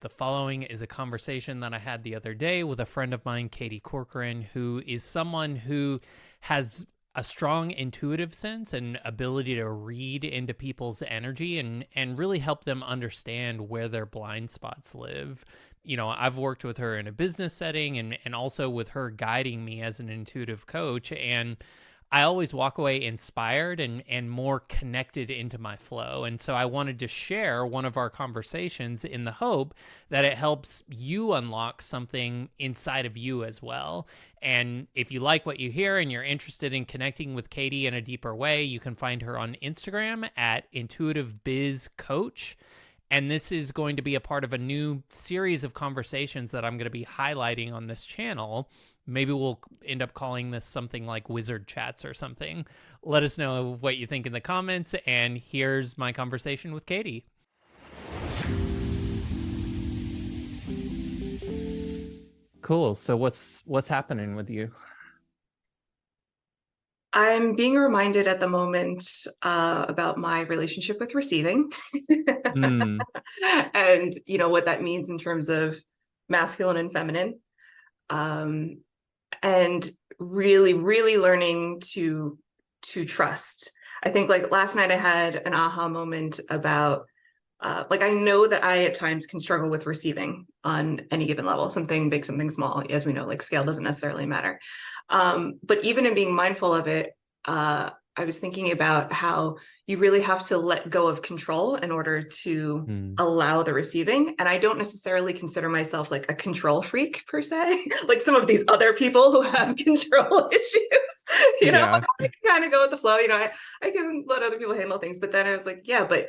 The following is a conversation that I had the other day with a friend of mine, Katie Corcoran, who is someone who has a strong intuitive sense and ability to read into people's energy and really help them understand where their blind spots live. You know, I've worked with her in a business setting and also with her guiding me as an intuitive coach. And I always walk away inspired and more connected into my flow. And so I wanted to share one of our conversations in the hope that it helps you unlock something inside of you as well. And if you like what you hear and you're interested in connecting with Katie in a deeper way, you can find her on Instagram at Intuitive Biz Coach. And this is going to be a part of a new series of conversations that I'm going to be highlighting on this channel. Maybe we'll end up calling this something like Wizard Chats or something. Let us know what you think in the comments. And here's my conversation with Katie. Cool. So what's happening with you? I'm being reminded at the moment about my relationship with receiving Mm, and, you know, what that means in terms of masculine and feminine. And really, really learning to trust. I think like last night I had an aha moment about like I know that I at times can struggle with receiving on any given level, something big, something small. As we know, like scale doesn't necessarily matter. But even in being mindful of it, I was thinking about how you really have to let go of control in order to mm. allow the receiving. And I don't necessarily consider myself like a control freak per se, like some of these other people who have control issues. You know, Yeah. I can kind of go with the flow. You know, I can let other people handle things. But then I was like, yeah, but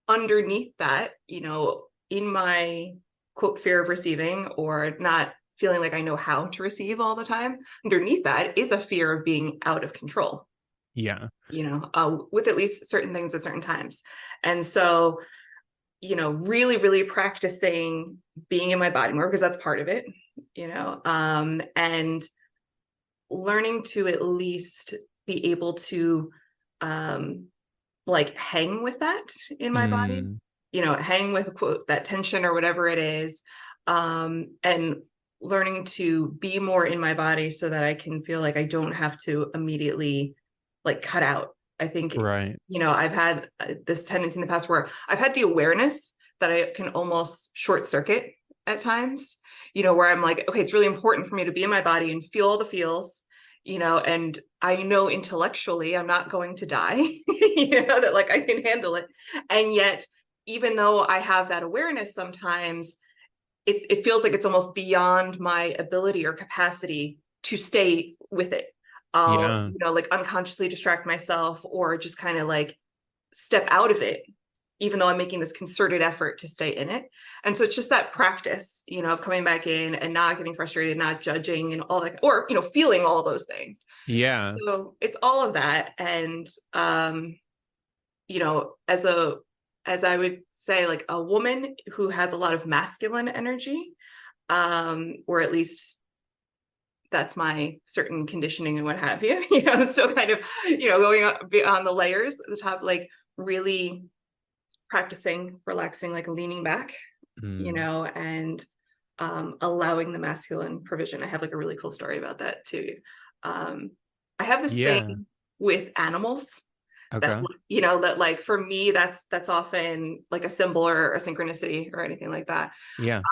underneath that, you know, in my quote fear of receiving or not feeling like I know how to receive all the time, underneath that is a fear of being out of control, Yeah. you know, with at least certain things at certain times. And so, you know, really, really practicing being in my body more because that's part of it, you know, and learning to at least be able to like hang with that in my body, Mm, you know, hang with quote that tension or whatever it is, and learning to be more in my body so that I can feel like I don't have to immediately like cut out. I think, right. you know, I've had this tendency in the past where I've had the awareness that I can almost short circuit at times, you know, where I'm like, okay, it's really important for me to be in my body and feel all the feels, you know, and I know intellectually I'm not going to die, you know, that like I can handle it. And yet, even though I have that awareness, sometimes it feels like it's almost beyond my ability or capacity to stay with it. I'll, Yeah. you know, like unconsciously distract myself or just kind of like step out of it, even though I'm making this concerted effort to stay in it. And so it's just that practice, you know, of coming back in and not getting frustrated, not judging and all that, or, you know, feeling all those things. Yeah. So it's all of that. And, you know, as I would say, like a woman who has a lot of masculine energy, or at least that's my certain conditioning and what have you, you know, still kind of, you know, going up beyond the layers at the top, like really practicing relaxing, like leaning back, you Mm, know, and allowing the masculine provision. I have like a really cool story about that too. I have this yeah. thing with animals that, Okay. you know, that like for me that's often like a symbol or a synchronicity or anything like that. Yeah.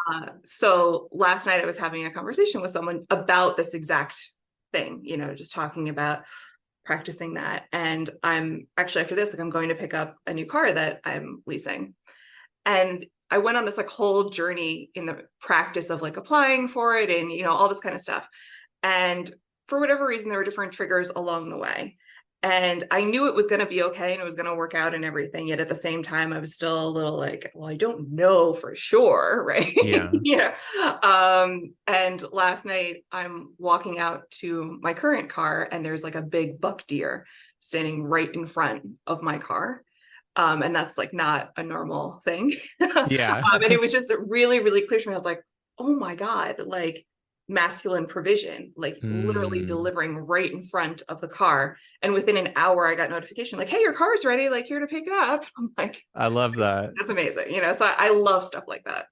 So last night I was having a conversation with someone about this exact thing, you know, just talking about practicing that. And I'm actually after this, like I'm going to pick up a new car that I'm leasing. And I went on this like whole journey in the practice of like applying for it and, you know, all this kind of stuff. And for whatever reason, there were different triggers along the way. And I knew it was going to be okay and it was going to work out and everything. Yet at the same time, I was still a little like, well, I don't know for sure. Right. Yeah. Yeah. And last night I'm walking out to my current car and there's like a big buck deer standing right in front of my car. And that's like not a normal thing. Yeah. And it was just really, really clear to me. I was like, oh my God, like masculine provision, like literally Mm, delivering right in front of the car. And within an hour, I got notification like, hey, your car's ready, like here to pick it up. I'm like, I love that. that's amazing. You know, so I love stuff like that.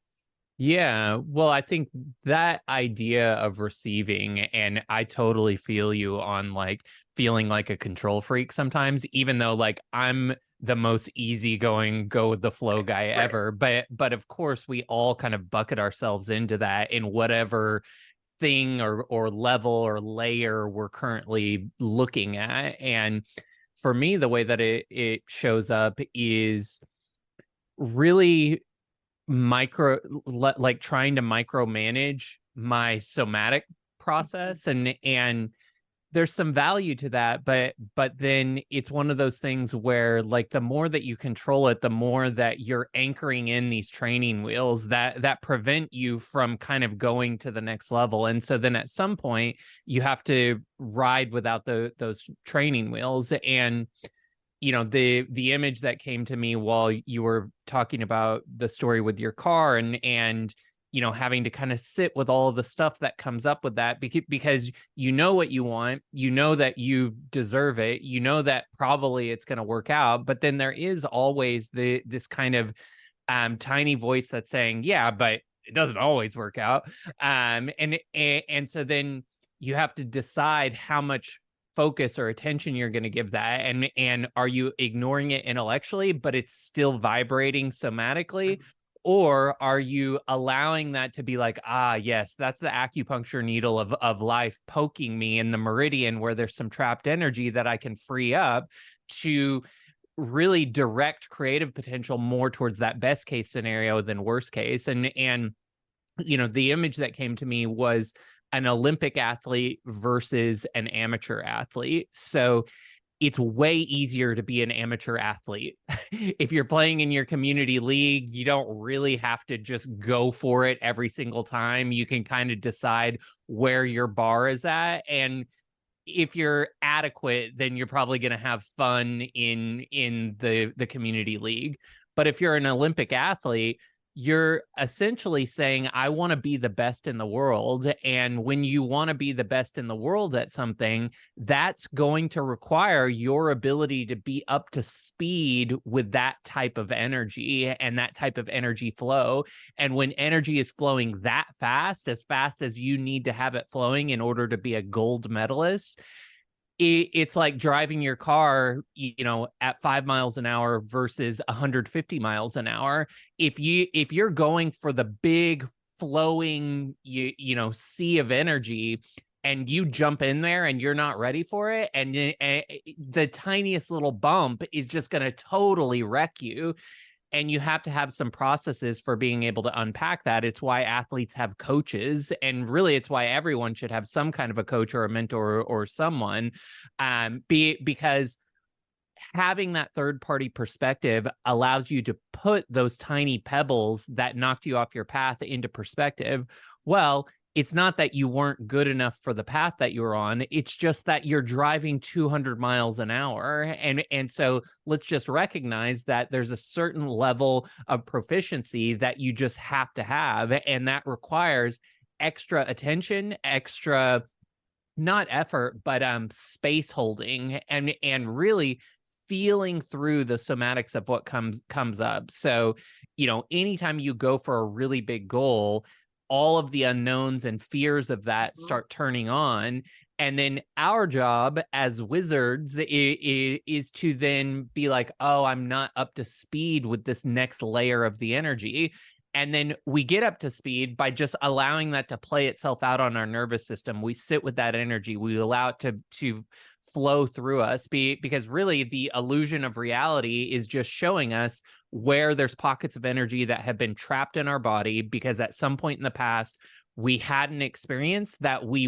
Yeah, well, I think that idea of receiving, and I totally feel you on like feeling like a control freak sometimes, even though like I'm the most easygoing, go with the flow guy Right. ever. But of course, we all kind of bucket ourselves into that in whatever thing or level or layer we're currently looking at. And for me, the way that it shows up is really like trying to micromanage my somatic process, and there's some value to that, but then it's one of those things where like the more that you control it, the more that you're anchoring in these training wheels that prevent you from kind of going to the next level. And so then at some point you have to ride without those training wheels. And the image that came to me while you were talking about the story with your car, and having to kind of sit with all of the stuff that comes up with that, because you know what you want, you know that you deserve it, you know that probably it's going to work out, but then there is always this kind of tiny voice that's saying, yeah, but it doesn't always work out. And so then you have to decide how much focus or attention you're going to give that, and are you ignoring it intellectually but it's still vibrating somatically, or are you allowing that to be like, ah, yes, that's the acupuncture needle of life poking me in the meridian where there's some trapped energy that I can free up to really direct creative potential more towards that best case scenario than worst case. And the image that came to me was an Olympic athlete versus an amateur athlete. So it's way easier to be an amateur athlete. If you're playing in your community league, you don't really have to just go for it every single time. You can kind of decide where your bar is at. And if you're adequate, then you're probably going to have fun in the community league. But if you're an Olympic athlete, you're essentially saying, I want to be the best in the world. And when you want to be the best in the world at something, that's going to require your ability to be up to speed with that type of energy and that type of energy flow. And when energy is flowing that fast as you need to have it flowing in order to be a gold medalist, it's like driving your car, at 5 miles an hour versus 150 miles an hour. If you're going for the big flowing, sea of energy, and you jump in there and you're not ready for it, and the tiniest little bump is just going to totally wreck you. And you have to have some processes for being able to unpack that. It's why athletes have coaches, and really it's why everyone should have some kind of a coach or a mentor or someone, because having that third party perspective allows you to put those tiny pebbles that knocked you off your path into perspective. Well, it's not that you weren't good enough for the path that you were on. It's just that you're driving 200 miles an hour. And so let's just recognize that there's a certain level of proficiency that you just have to have. And that requires extra attention, extra, not effort, but space holding, and really feeling through the somatics of what comes up. So, anytime you go for a really big goal, all of the unknowns and fears of that start turning on. And then our job as wizards is to then be like, oh, I'm not up to speed with this next layer of the energy. And then we get up to speed by just allowing that to play itself out on our nervous system. We sit with that energy. We allow it to flow through us, because really the illusion of reality is just showing us where there's pockets of energy that have been trapped in our body because at some point in the past we had an experience that we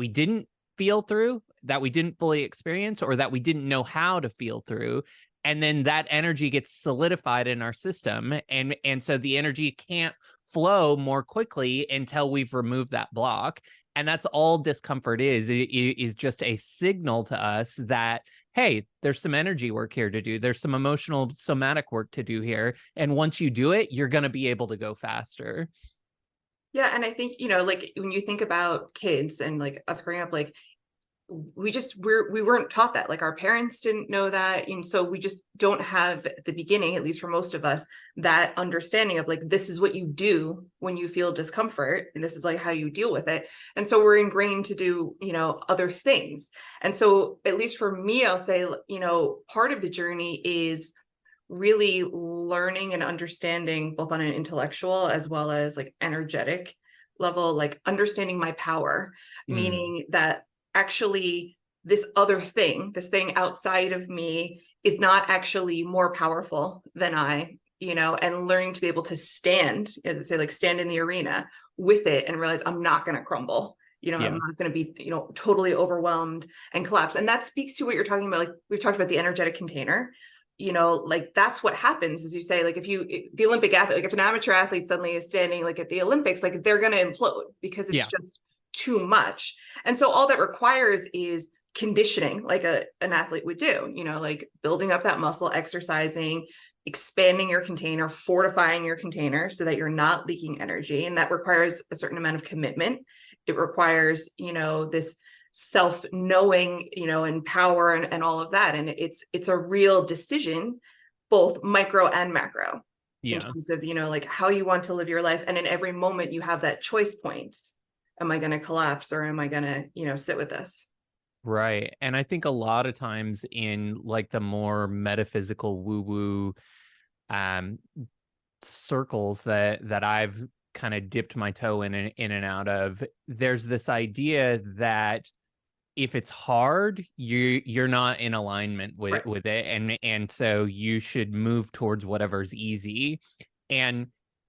didn't feel through, that we didn't fully experience, or that we didn't know how to feel through. And then that energy gets solidified in our system, and so the energy can't flow more quickly until we've removed that block. And that's all discomfort is just a signal to us that, hey, there's some energy work here to do. There's some emotional somatic work to do here. And once you do it, you're going to be able to go faster. Yeah. And I think, like when you think about kids and like us growing up, like we weren't taught that. Like our parents didn't know that, and so we just don't have at the beginning, at least for most of us, that understanding of like, this is what you do when you feel discomfort, and this is like how you deal with it. And so we're ingrained to do, you know, other things. And so at least for me, I'll say, you know, part of the journey is really learning and understanding, both on an intellectual as well as like energetic level, like understanding my power, Mm. meaning that actually this other thing, this thing outside of me, is not actually more powerful than I, you know, and learning to be able to stand, as I say, like stand in the arena with it and realize I'm not going to crumble. You know, I'm Yeah. not going to be, you know, totally overwhelmed and collapse. And that speaks to what you're talking about. Like we've talked about the energetic container, you know, like that's what happens, as you say, like the Olympic athlete, like if an amateur athlete suddenly is standing like at the Olympics, like they're going to implode because it's Yeah. just too much. And so all that requires is conditioning, like an athlete would do, you know, like building up that muscle, exercising, expanding your container, fortifying your container so that you're not leaking energy. And that requires a certain amount of commitment. It requires, you know, this self-knowing, you know, and power and all of that. And it's a real decision, both micro and macro, in Yeah. terms of, you know, like how you want to live your life. And in every moment you have that choice point. Am I going to collapse, or am I going to, you know, sit with this? Right. And I think a lot of times in like the more metaphysical woo-woo um circles that I've kind of dipped my toe in and out of, there's this idea that if it's hard, you're not in alignment Right. with it, and so you should move towards whatever's easy. And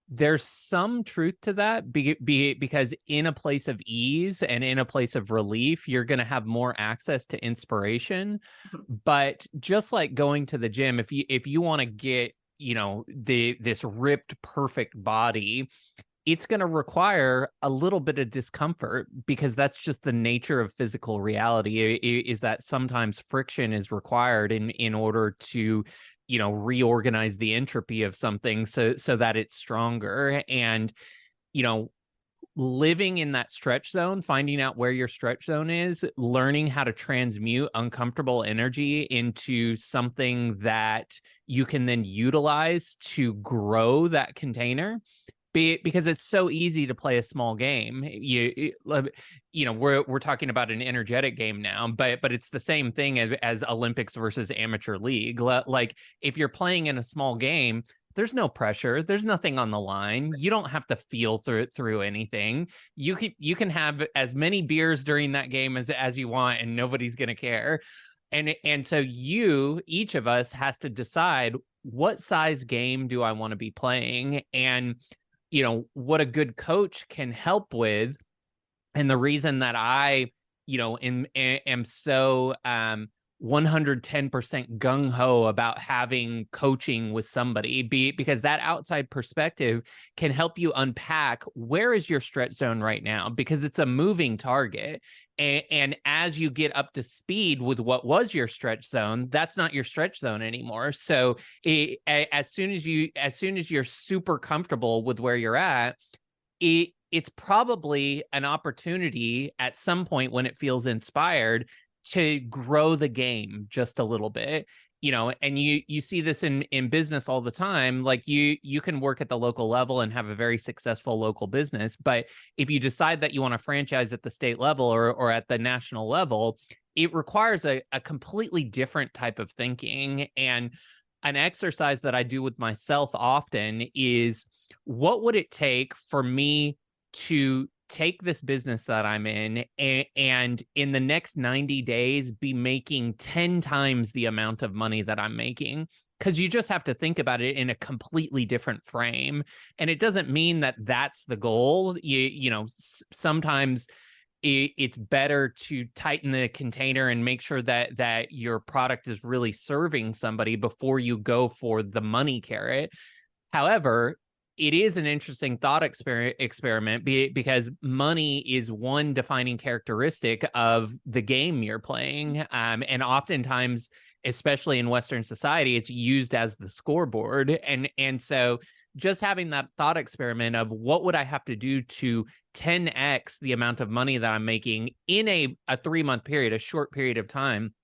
there's some truth to that, because in a place of ease and in a place of relief, you're going to have more access to inspiration. Mhm. But just like going to the gym, if you want to get, you know, this ripped perfect body, it's going to require a little bit of discomfort, because that's just the nature of physical reality, is that sometimes friction is required in order to, you know, reorganize the entropy of something so that it's stronger. And, you know, living in that stretch zone, finding out where your stretch zone is, learning how to transmute uncomfortable energy into something that you can then utilize to grow that container. Because it's so easy to play a small game. You know, we're talking about an energetic game now, but it's the same thing as Olympics versus amateur league. Like if you're playing in a small game, there's no pressure. There's nothing on the line. You don't have to feel through anything. You can have as many beers during that game as you want, and nobody's gonna care. And so each of us has to decide, what size game do I want to be playing? And you know, what a good coach can help with. And the reason that I, you know, am so 110% gung ho about having coaching with somebody, because that outside perspective can help you unpack, where is your stretch zone right now, because it's a moving target. And as you get up to speed with what was your stretch zone, that's not your stretch zone anymore. So as soon as you're super comfortable with where you're at, it's probably an opportunity at some point, when it feels inspired, to grow the game just a little bit. You know, and you see this in business all the time. Like you can work at the local level and have a very successful local business, but if you decide that you want to franchise at the state level or at the national level, it requires a completely different type of thinking. And an exercise that I do with myself often is, what would it take for me to take this business that I'm in, and in the next 90 days be making 10 times the amount of money that I'm making? Because you just have to think about it in a completely different frame. And it doesn't mean that that's the goal. You know, sometimes it's better to tighten the container and make sure that your product is really serving somebody before you go for the money carrot. However, it is an interesting thought experiment, because money is one defining characteristic of the game you're playing. And oftentimes, especially in Western society, it's used as the scoreboard. And so just having that thought experiment of what would I have to do to 10x the amount of money that I'm making in a 3-month period, a short period of time,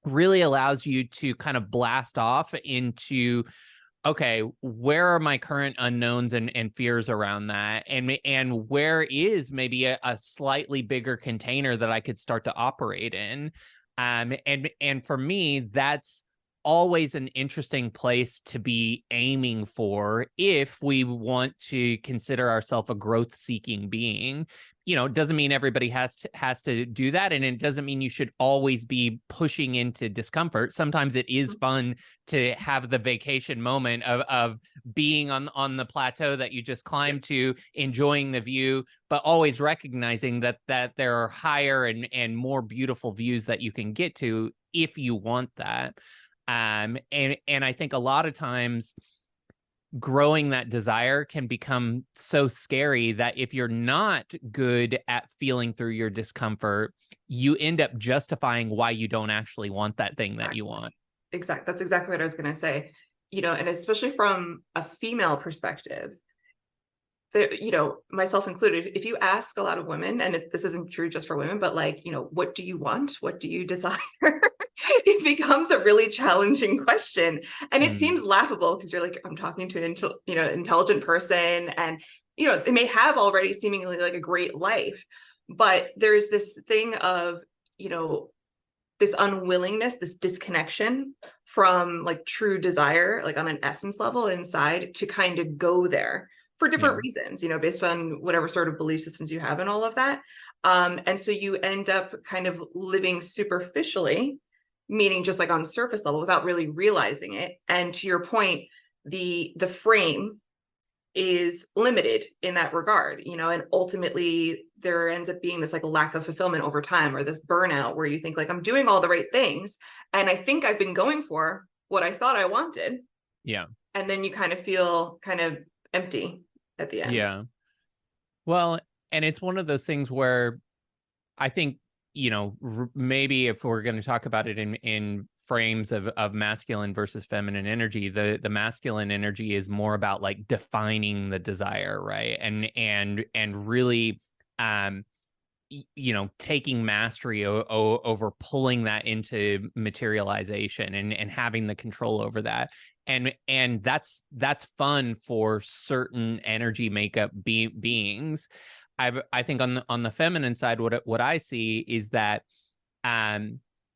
really allows you to kind of blast off into, okay, where are my current unknowns and fears around that? And where is maybe a slightly bigger container that I could start to operate in? And for me, that's always an interesting place to be aiming for if we want to consider ourselves a growth-seeking being. It doesn't mean everybody has to do that, and it doesn't mean you should always be pushing into discomfort. Sometimes it is fun to have the vacation moment of being on the plateau that you just climbed to, enjoying the view, but always recognizing that there are higher and more beautiful views that you can get to if you want that. And I think a lot of times growing that desire can become so scary that if you're not good at feeling through your discomfort, you end up justifying why you don't actually want that thing that you want. That's exactly what I was going to say. And especially from a female perspective, myself included, if you ask a lot of women, and this isn't true just for women, but like, what do you want? What do you desire? It becomes a really challenging question. And it seems laughable because you're like, I'm talking to an intelligent person, and, they may have already seemingly like a great life, but there's this thing of, this unwillingness, this disconnection from like true desire, like on an essence level inside, to kind of go there for different reasons, based on whatever sort of belief systems you have and all of that. And so you end up kind of living superficially, meaning just like on the surface level without really realizing it. And to your point, the frame is limited in that regard, and ultimately there ends up being this like lack of fulfillment over time, or this burnout where you think like, I'm doing all the right things and I think I've been going for what I thought I wanted. Yeah. And then you kind of feel kind of empty at the end. Yeah. Well, and it's one of those things where I think, maybe if we're going to talk about it in frames of masculine versus feminine energy, the masculine energy is more about like defining the desire, right? And really, taking mastery over pulling that into materialization and having the control over that. And that's fun for certain energy makeup beings. I think on the feminine side, what I see is that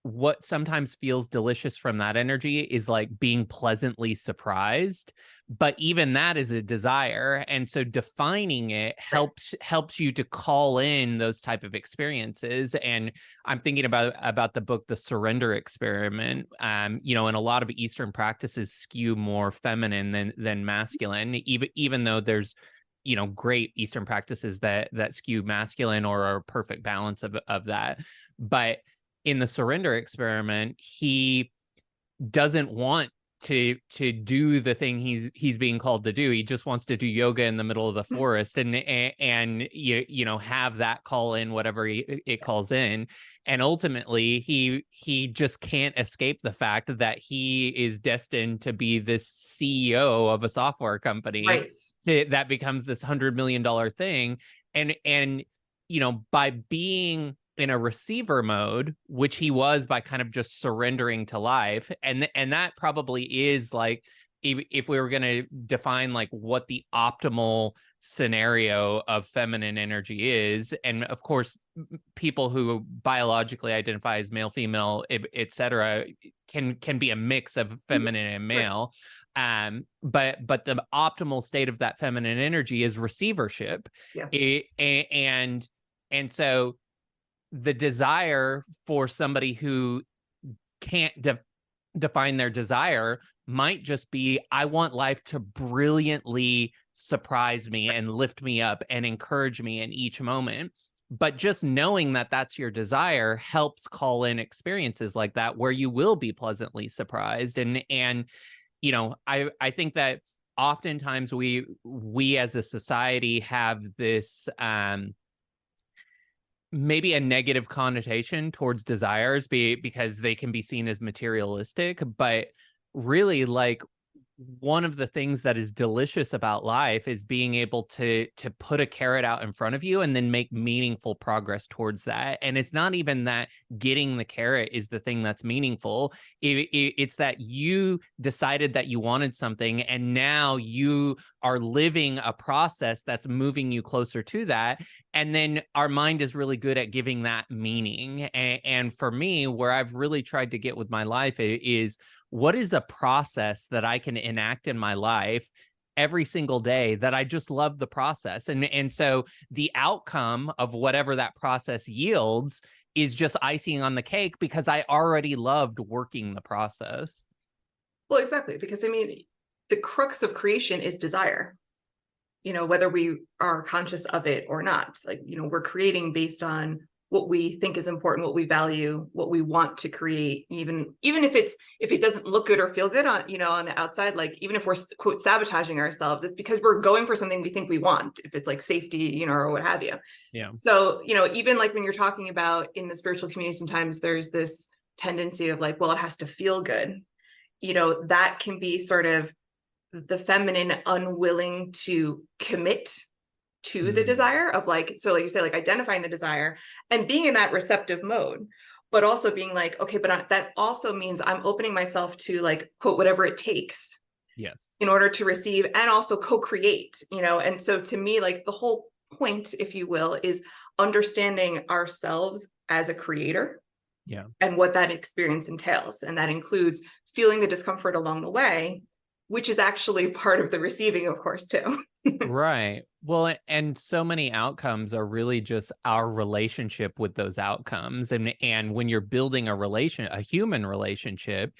what sometimes feels delicious from that energy is like being pleasantly surprised, but even that is a desire, and so defining it helps you to call in those type of experiences. And I'm thinking about the book The Surrender Experiment. And a lot of Eastern practices skew more feminine than masculine, even though there's great Eastern practices that skew masculine or are a perfect balance of that. But in the Surrender Experiment, he doesn't want to do the thing he's being called to do. He just wants to do yoga in the middle of the forest and have that call in whatever it calls in. And ultimately he just can't escape the fact that he is destined to be this CEO of a software company, right, that becomes this $100 million thing. And by being in a receiver mode, which he was by kind of just surrendering to life. And that probably is like, if we were going to define like what the optimal scenario of feminine energy is. And of course, people who biologically identify as male, female, etc., can be a mix of feminine and male. But the optimal state of that feminine energy is receivership. And so the desire for somebody who can't define their desire might just be, I want life to brilliantly surprise me and lift me up and encourage me in each moment. But just knowing that that's your desire helps call in experiences like that where you will be pleasantly surprised. And I think that oftentimes we as a society have this maybe a negative connotation towards desires because they can be seen as materialistic, but really like one of the things that is delicious about life is being able to put a carrot out in front of you and then make meaningful progress towards that. And it's not even that getting the carrot is the thing that's meaningful. It's that you decided that you wanted something, and now you are living a process that's moving you closer to that. And then our mind is really good at giving that meaning. And for me, where I've really tried to get with my life is, what is a process that I can enact in my life every single day that I just love the process? And so the outcome of whatever that process yields is just icing on the cake, because I already loved working the process. Well, exactly, because I mean, the crux of creation is desire. Whether we are conscious of it or not, like, we're creating based on what we think is important, what we value, what we want to create, even if it doesn't look good or feel good on the outside. Like, even if we're, quote, sabotaging ourselves, it's because we're going for something we think we want, if it's like safety, or what have you. Yeah. So, even like when you're talking about in the spiritual community, sometimes there's this tendency of like, well, it has to feel good. That can be sort of the feminine unwilling to commit to the desire of, like, so like you say, like identifying the desire and being in that receptive mode, but also being like, okay, but that also means I'm opening myself to, like, quote, whatever it takes, Yes. in order to receive and also co-create. And so to me, like, the whole point, if you will, is understanding ourselves as a creator. Yeah. And what that experience entails, and that includes feeling the discomfort along the way, which is actually part of the receiving, of course, too. Right. Well, and so many outcomes are really just our relationship with those outcomes. And when you're building a human relationship,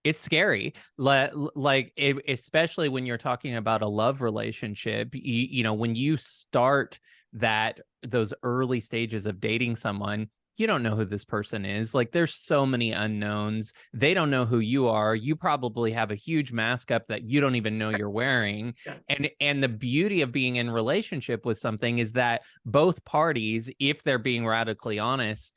it's scary. Especially when you're talking about a love relationship, when you start those early stages of dating someone, you don't know who this person is. Like, there's so many unknowns. They don't know who you are. You probably have a huge mask up that you don't even know you're wearing. Yeah. And the beauty of being in relationship with something is that both parties, if they're being radically honest,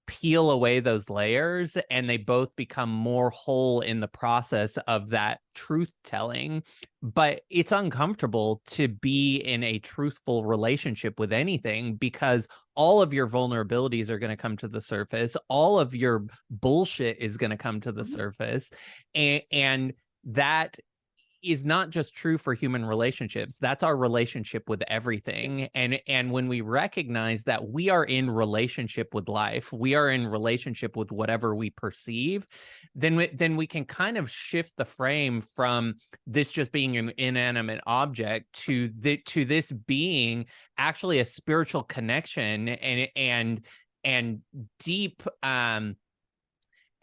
peel away those layers, and they both become more whole in the process of that truth telling. But it's uncomfortable to be in a truthful relationship with anything, because all of your vulnerabilities are going to come to the surface. All of your bullshit is going to come to the surface. And that is not just true for human relationships. That's our relationship with everything. And when we recognize that we are in relationship with life, we are in relationship with whatever we perceive, then we can kind of shift the frame from this just being an inanimate object to this being actually a spiritual connection and deep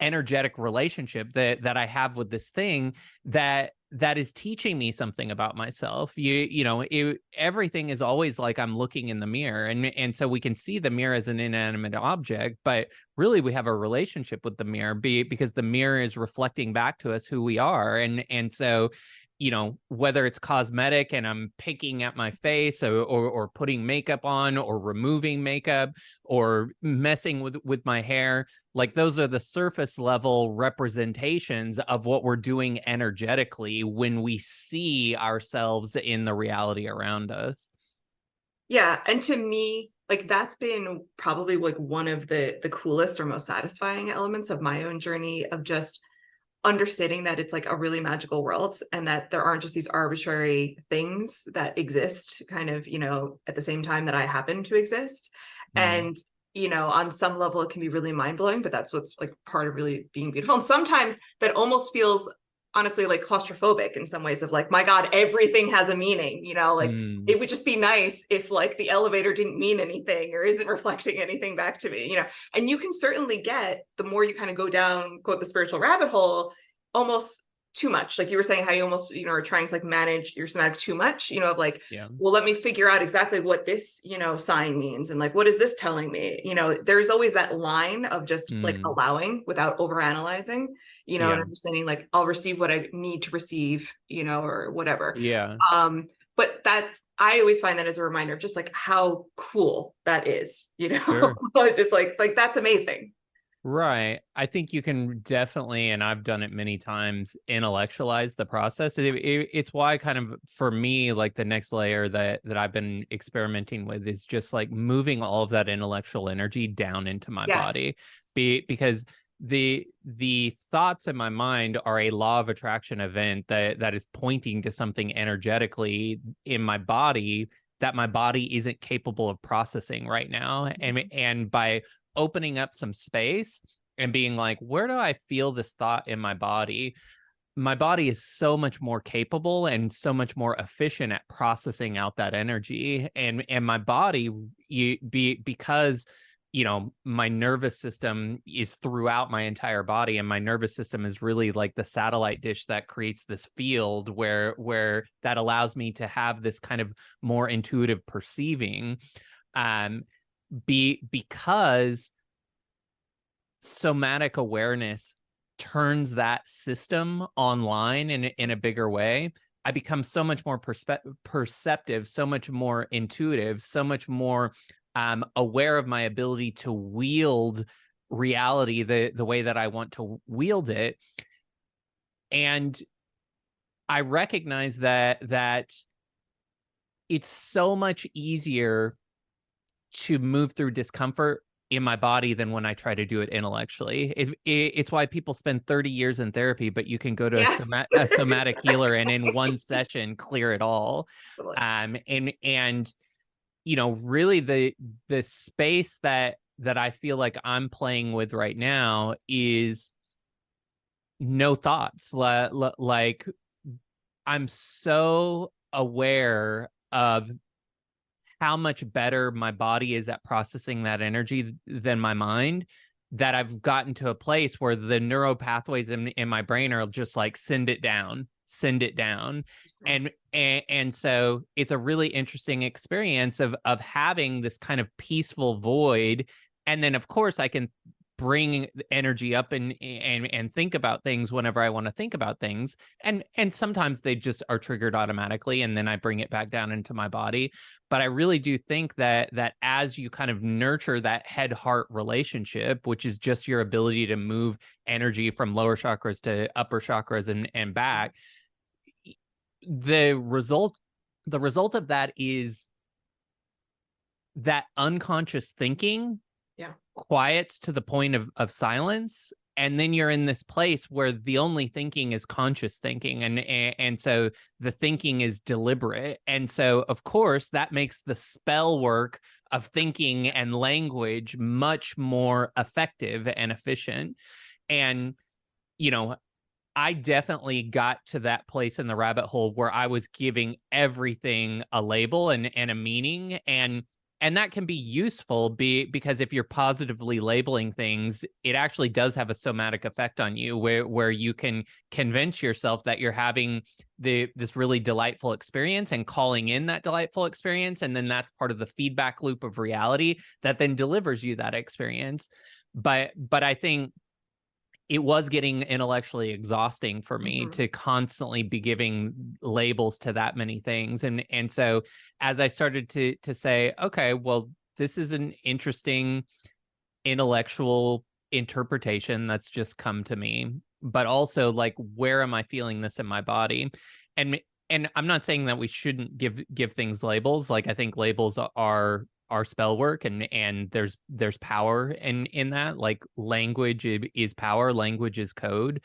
energetic relationship that I have with this thing that is teaching me something about myself. Everything is always like I'm looking in the mirror, and so we can see the mirror as an inanimate object, but really we have a relationship with the mirror, because the mirror is reflecting back to us who we are. And so whether it's cosmetic and I'm picking at my face, or putting makeup on, or removing makeup, or messing with my hair, like, those are the surface level representations of what we're doing energetically when we see ourselves in the reality around us. Yeah, and to me, like, that's been probably like one of the coolest or most satisfying elements of my own journey, of just understanding that it's like a really magical world, and that there aren't just these arbitrary things that exist kind of, at the same time that I happen to exist. Mm. And on some level it can be really mind-blowing, but that's what's like part of really being beautiful. And sometimes that almost feels, honestly, like claustrophobic in some ways, of like, my God, everything has a meaning, like, Mm. it would just be nice if, like, the elevator didn't mean anything or isn't reflecting anything back to me. And you can certainly get, the more you kind of go down, quote, the spiritual rabbit hole, almost too much. Like you were saying, how you almost, are trying to like manage your somatic too much, of like, Yeah. well, let me figure out exactly what this, sign means. And like, what is this telling me? There's always that line of just like Mm. allowing without overanalyzing, and Yeah. understanding, like, I'll receive what I need to receive, or whatever. Yeah. But that, I always find that as a reminder of just like how cool that is, Sure. just like that's amazing. Right. I think you can definitely, and I've done it many times, intellectualize the process. It's why kind of for me, like the next layer that I've been experimenting with is just like moving all of that intellectual energy down into my Yes. body. Because the thoughts in my mind are a law of attraction event that is pointing to something energetically in my body that my body isn't capable of processing right now. And by opening up some space and being like, where do I feel this thought in my body? My body is so much more capable and so much more efficient at processing out that energy. And my body, because my nervous system is throughout my entire body, and my nervous system is really like the satellite dish that creates this field where that allows me to have this kind of more intuitive perceiving. um because somatic awareness turns that system online in a bigger way, I become so much more perceptive, so much more intuitive, so much more aware of my ability to wield reality the way that I want to wield it. And I recognize that it's so much easier to move through discomfort in my body than when I try to do it intellectually. It's why people spend 30 years in therapy, but you can go to Yes. a somatic healer and in one session clear it all. Totally. And really the space that I feel like I'm playing with right now is no thoughts. Like I'm so aware of how much better my body is at processing that energy than my mind, that I've gotten to a place where the neural pathways in my brain are just like send it down, send it down. And so it's a really interesting experience of having this kind of peaceful void. And then of course I can bring energy up and think about things whenever I want to think about things. And sometimes they just are triggered automatically, and then I bring it back down into my body. But I really do think that as you kind of nurture that head heart relationship, which is just your ability to move energy from lower chakras to upper chakras and back, the result of that is that unconscious thinking Yeah. quiets to the point of silence, and then you're in this place where the only thinking is conscious thinking, and so the thinking is deliberate. And so of course that makes the spell work of thinking and language much more effective and efficient. And you know I definitely got to that place in the rabbit hole where I was giving everything a label and a meaning. And that can be useful because if you're positively labeling things, it actually does have a somatic effect on you, where you can convince yourself that you're having this really delightful experience and calling in that delightful experience. And then that's part of the feedback loop of reality that then delivers you that experience. But I think it was getting intellectually exhausting for me to constantly be giving labels to that many things. And so as I started to say, okay, well, this is an interesting intellectual interpretation that's just come to me, but also like, where am I feeling this in my body? And I'm not saying that we shouldn't give things labels. Like I think labels are spell work, and there's power in that. Like language is power, language is code.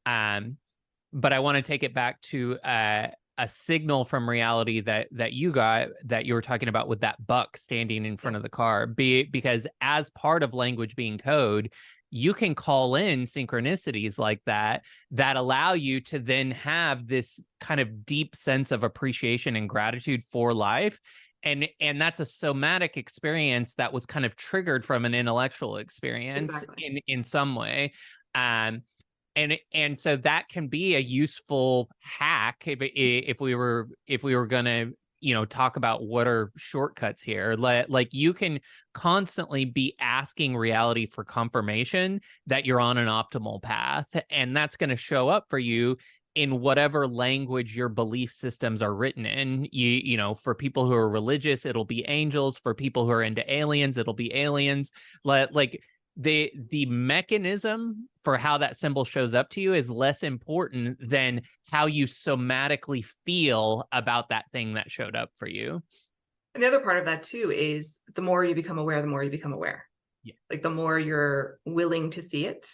But I want to take it back to a signal from reality that you got, that you were talking about with that buck standing in front of the car. Because as part of language being code, you can call in synchronicities like that allow you to then have this kind of deep sense of appreciation and gratitude for life. And that's a somatic experience that was kind of triggered from an intellectual experience in some way. um and so that can be a useful hack if we were gonna talk about what are shortcuts here. Like you can constantly be asking reality for confirmation that you're on an optimal path, and that's going to show up for you in whatever language your belief systems are written in. For people who are religious, it'll be angels. For people who are into aliens, it'll be aliens. Like the mechanism for how that symbol shows up to you is less important than how you somatically feel about that thing that showed up for you. And the other part of that too is the more you become aware, the more you become aware. Yeah. Like the more you're willing to see it,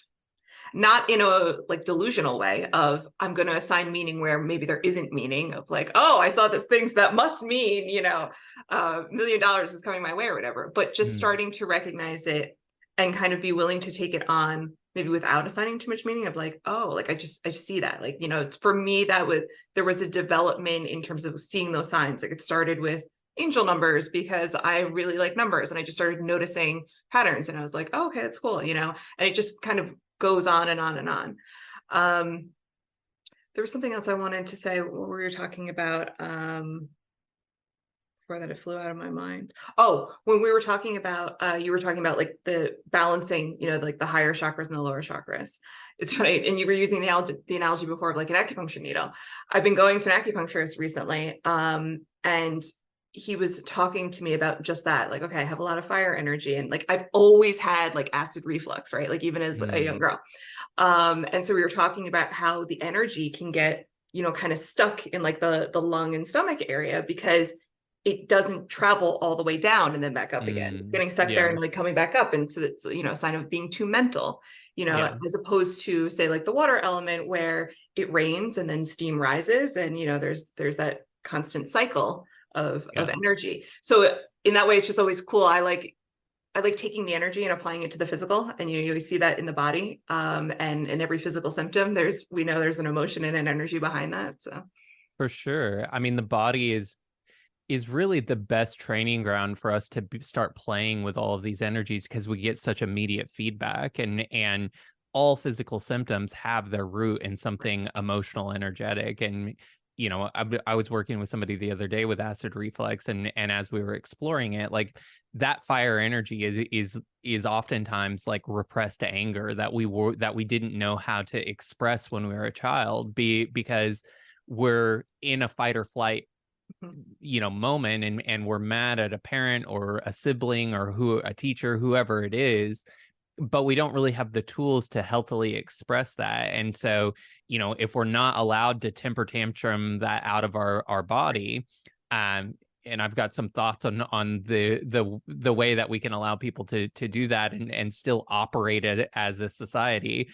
not in a like delusional way of I'm going to assign meaning where maybe there isn't meaning, of like, oh, I saw this thing, so that must mean, $1 million is coming my way or whatever, but just starting to recognize it and kind of be willing to take it on, maybe without assigning too much meaning, of like, oh, like I just see that, like, for me, there was a development in terms of seeing those signs. Like it started with angel numbers because I really like numbers, and I just started noticing patterns, and I was like, oh, okay, that's cool, and it just kind of goes on and on and on. There was something else I wanted to say. What were you talking about? Before that, it flew out of my mind. Oh, when we were talking about, you were talking about like the balancing, like the higher chakras and the lower chakras. It's right. And you were using the analogy before of like an acupuncture needle. I've been going to an acupuncturist recently, and he was talking to me about just that. Like, okay, I have a lot of fire energy, and like I've always had like acid reflux, right? Like even as a young girl. And so we were talking about how the energy can get, kind of stuck in like the lung and stomach area because it doesn't travel all the way down and then back up again. It's getting stuck there and like coming back up. And so it's, a sign of being too mental, as opposed to say like the water element where it rains and then steam rises. And, there's that constant cycle of energy. So in that way, it's just always cool. I like taking the energy and applying it to the physical, and you see that in the body, and in every physical symptom, we know there's an emotion and an energy behind that. So for sure. I mean, the body is really the best training ground for us to start playing with all of these energies, because we get such immediate feedback, and all physical symptoms have their root in something emotional, energetic. And I was working with somebody the other day with acid reflux, and as we were exploring it, like that fire energy is oftentimes like repressed anger that we didn't know how to express when we were a child, because we're in a fight or flight moment, and we're mad at a parent or a sibling or a teacher, whoever it is, but we don't really have the tools to healthily express that. And so, if we're not allowed to temper tantrum that out of our body, and I've got some thoughts on the way that we can allow people to do that and still operate it as a society.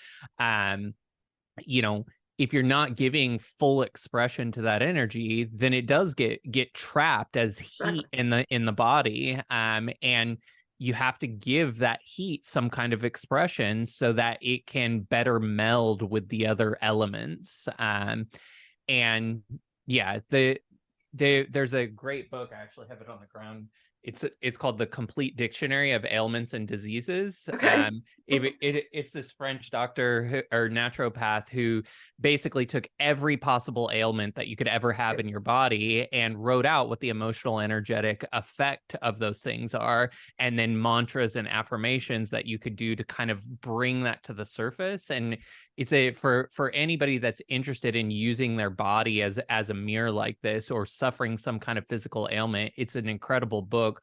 If you're not giving full expression to that energy, then it does get trapped as heat in the body, and you have to give that heat some kind of expression so that it can better meld with the other elements. And yeah, there's a great book. I actually have it on the ground. It's called The Complete Dictionary of Ailments and Diseases. Okay. It's this French doctor or naturopath who basically took every possible ailment that you could ever have in your body and wrote out what the emotional, energetic effect of those things are, and then mantras and affirmations that you could do to kind of bring that to the surface. And it's for anybody that's interested in using their body as a mirror like this, or suffering some kind of physical ailment. It's an incredible book,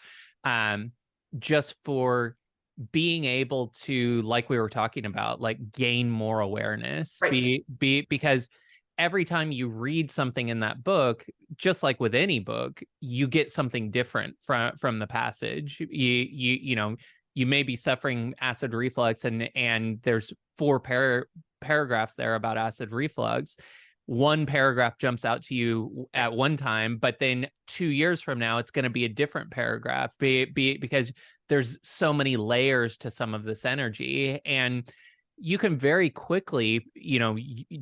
just for being able to, like we were talking about, like gain more awareness, Right. Because every time you read something in that book, just like with any book, you get something different from the passage. You may be suffering acid reflux, and there's 4 paragraphs there about acid reflux. One paragraph jumps out to you at one time, but then 2 years from now, it's going to be a different paragraph, because there's so many layers to some of this energy. And you can very quickly,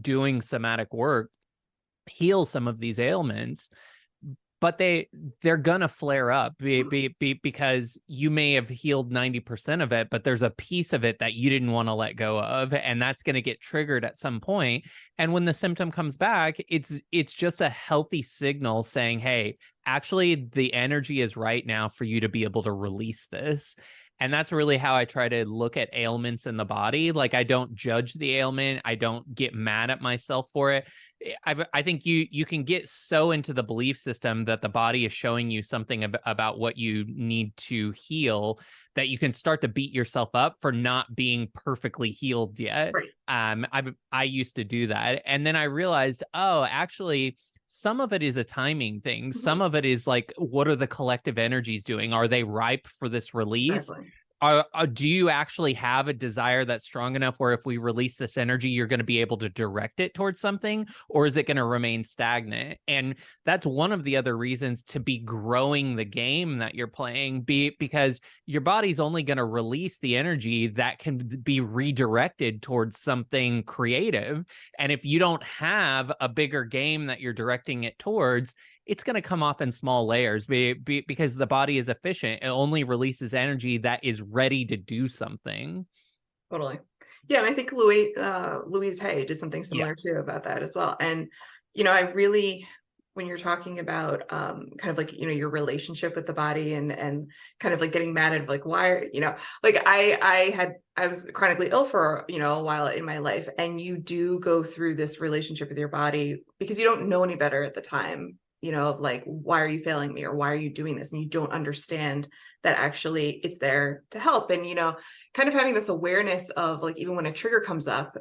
doing somatic work, heal some of these ailments, but they're gonna flare up because you may have healed 90% of it, but there's a piece of it that you didn't want to let go of, and that's going to get triggered at some point. And when the symptom comes back, it's just a healthy signal saying, hey, actually the energy is right now for you to be able to release this. And that's really how I try to look at ailments in the body. Like, I don't judge the ailment. I don't get mad at myself for it. I think you can get so into the belief system that the body is showing you something about what you need to heal, that you can start to beat yourself up for not being perfectly healed yet. Right. I used to do that. And then I realized, oh, actually, some of it is a timing thing. Some of it is like, what are the collective energies doing? Are they ripe for this release? Exactly. Do you actually have a desire that's strong enough where if we release this energy, you're going to be able to direct it towards something, or is it going to remain stagnant? And that's one of the other reasons to be growing the game that you're playing, because your body's only going to release the energy that can be redirected towards something creative. And if you don't have a bigger game that you're directing it towards, it's going to come off in small layers because the body is efficient. It only releases energy that is ready to do something. Totally. Yeah. And I think Louise Hay did something similar too about that as well. And, I really, when you're talking about kind of like, your relationship with the body and kind of like getting mad at like, why, like I was chronically ill for, a while in my life, and you do go through this relationship with your body because you don't know any better at the time, of like, why are you failing me, or why are you doing this? And you don't understand that actually it's there to help. And, kind of having this awareness of like, even when a trigger comes up,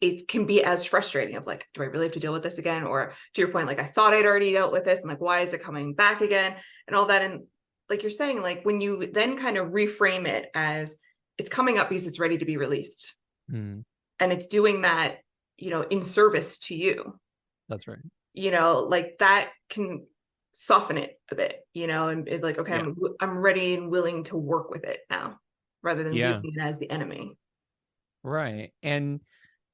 it can be as frustrating of like, do I really have to deal with this again? Or to your point, like, I thought I'd already dealt with this, and like, why is it coming back again? And all that. And like you're saying, like, when you then kind of reframe it as it's coming up because it's ready to be released. And it's doing that, in service to you. That's right. Like that can soften it a bit, and be like, okay, I'm ready and willing to work with it now, rather than viewing it as the enemy. Right. And,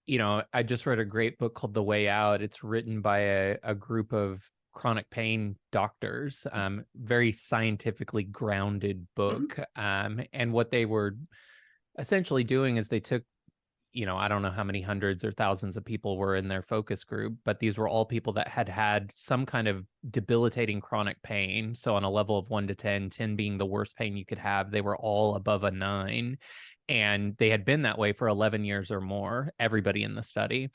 I just read a great book called The Way Out. It's written by a group of chronic pain doctors, very scientifically grounded book. And what they were essentially doing is they took, I don't know how many hundreds or thousands of people were in their focus group, but these were all people that had had some kind of debilitating chronic pain. So on a level of 1 to 10, 10 being the worst pain you could have, they were all above a 9. And they had been that way for 11 years or more, everybody in the study.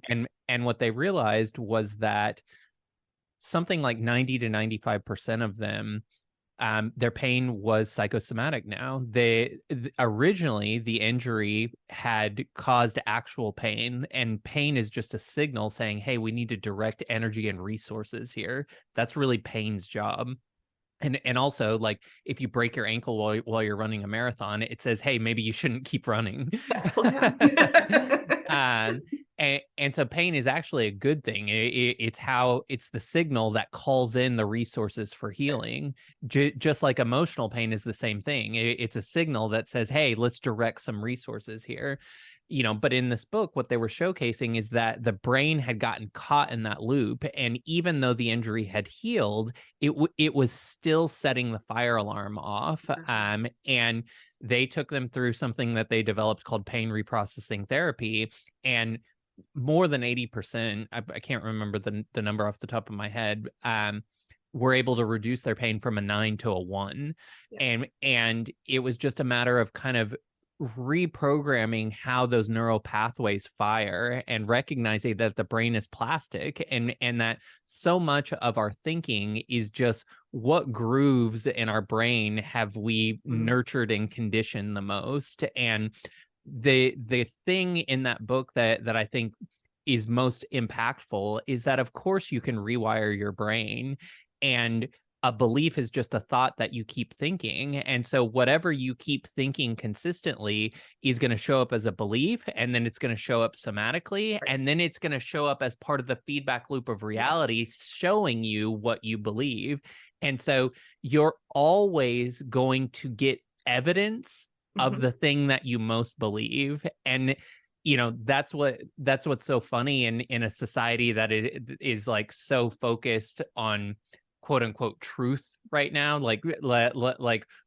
And what they realized was that something like 90 to 95% of them, their pain was psychosomatic now. Originally, the injury had caused actual pain, and pain is just a signal saying, hey, we need to direct energy and resources here. That's really pain's job. And also, like, if you break your ankle while you're running a marathon, it says, hey, maybe you shouldn't keep running. And so pain is actually a good thing. It's the signal that calls in the resources for healing. Just like emotional pain is the same thing. It's a signal that says, hey, let's direct some resources here. But in this book, what they were showcasing is that the brain had gotten caught in that loop. And even though the injury had healed, it was still setting the fire alarm off. And they took them through something that they developed called pain reprocessing therapy. And more than 80%, I can't remember the number off the top of my head, were able to reduce their pain from a 9 to a 1. And it was just a matter of kind of reprogramming how those neural pathways fire and recognizing that the brain is plastic, and that so much of our thinking is just what grooves in our brain have we nurtured and conditioned the most. And the thing in that book that I think is most impactful is that, of course, you can rewire your brain, and a belief is just a thought that you keep thinking. And so whatever you keep thinking consistently is going to show up as a belief, and then it's going to show up somatically, and then it's going to show up as part of the feedback loop of reality, showing you what you believe. And so you're always going to get evidence of the thing that you most believe. And that's what's so funny in a society that is like so focused on quote unquote truth right now, like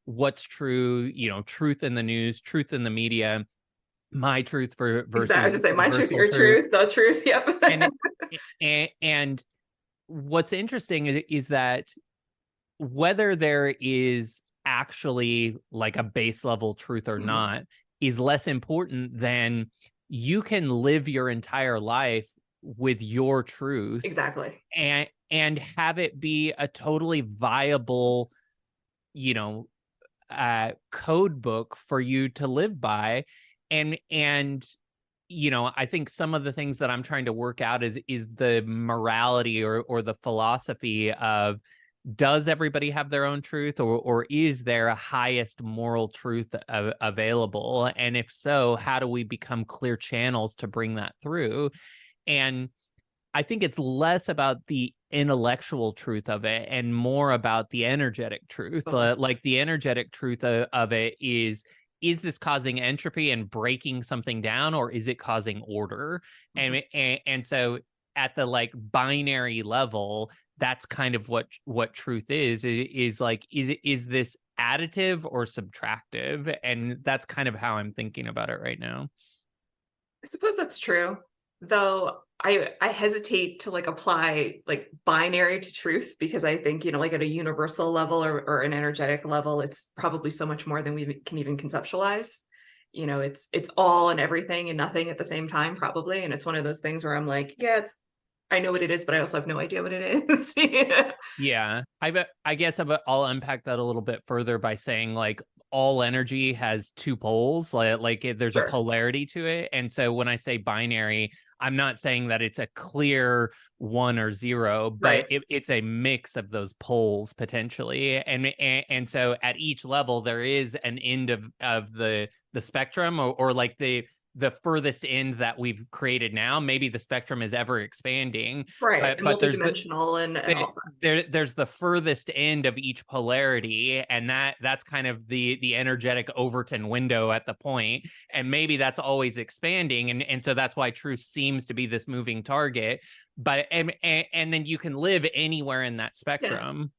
what's true, truth in the news, truth in the media, my truth versus I was just saying, my truth, your truth, the truth. Yep. and what's interesting is that whether there is actually like a base level truth or Mhm. not is less important than you can live your entire life with your truth Exactly. and have it be a totally viable, you know, code book for you to live by. And I think some of the things that I'm trying to work out is the morality or the philosophy of, does everybody have their own truth, or is there a highest moral truth available? And if so, how do we become clear channels to bring that through? And I think it's less about the intellectual truth of it and more about the energetic truth. Totally. Like the energetic truth of it is this causing entropy and breaking something down, or is it causing order? Mhm. And so at the like binary level, that's kind of what truth is like, is this additive or subtractive? And that's kind of how I'm thinking about it right now. I suppose that's true, though I hesitate to like apply like binary to truth because I think, like at a universal level or an energetic level, it's probably so much more than we can even conceptualize. It's all and everything and nothing at the same time, probably. And it's one of those things where I'm like, yeah, I know what it is, but I also have no idea what it is. Yeah. Yeah, I guess I'll unpack that a little bit further by saying like all energy has two poles, there's a Sure. polarity to it. And so when I say binary, I'm not saying that it's a clear one or zero, but Right. it's a mix of those poles potentially. And so at each level there is an end of the spectrum, or like the furthest end that we've created now. Maybe the spectrum is ever expanding, Right. but And multidimensional and all there's the furthest end of each polarity, and that's kind of the energetic Overton window at the point, and maybe that's always expanding, and so that's why truth seems to be this moving target. But and then you can live anywhere in that that. Yes. spectrum.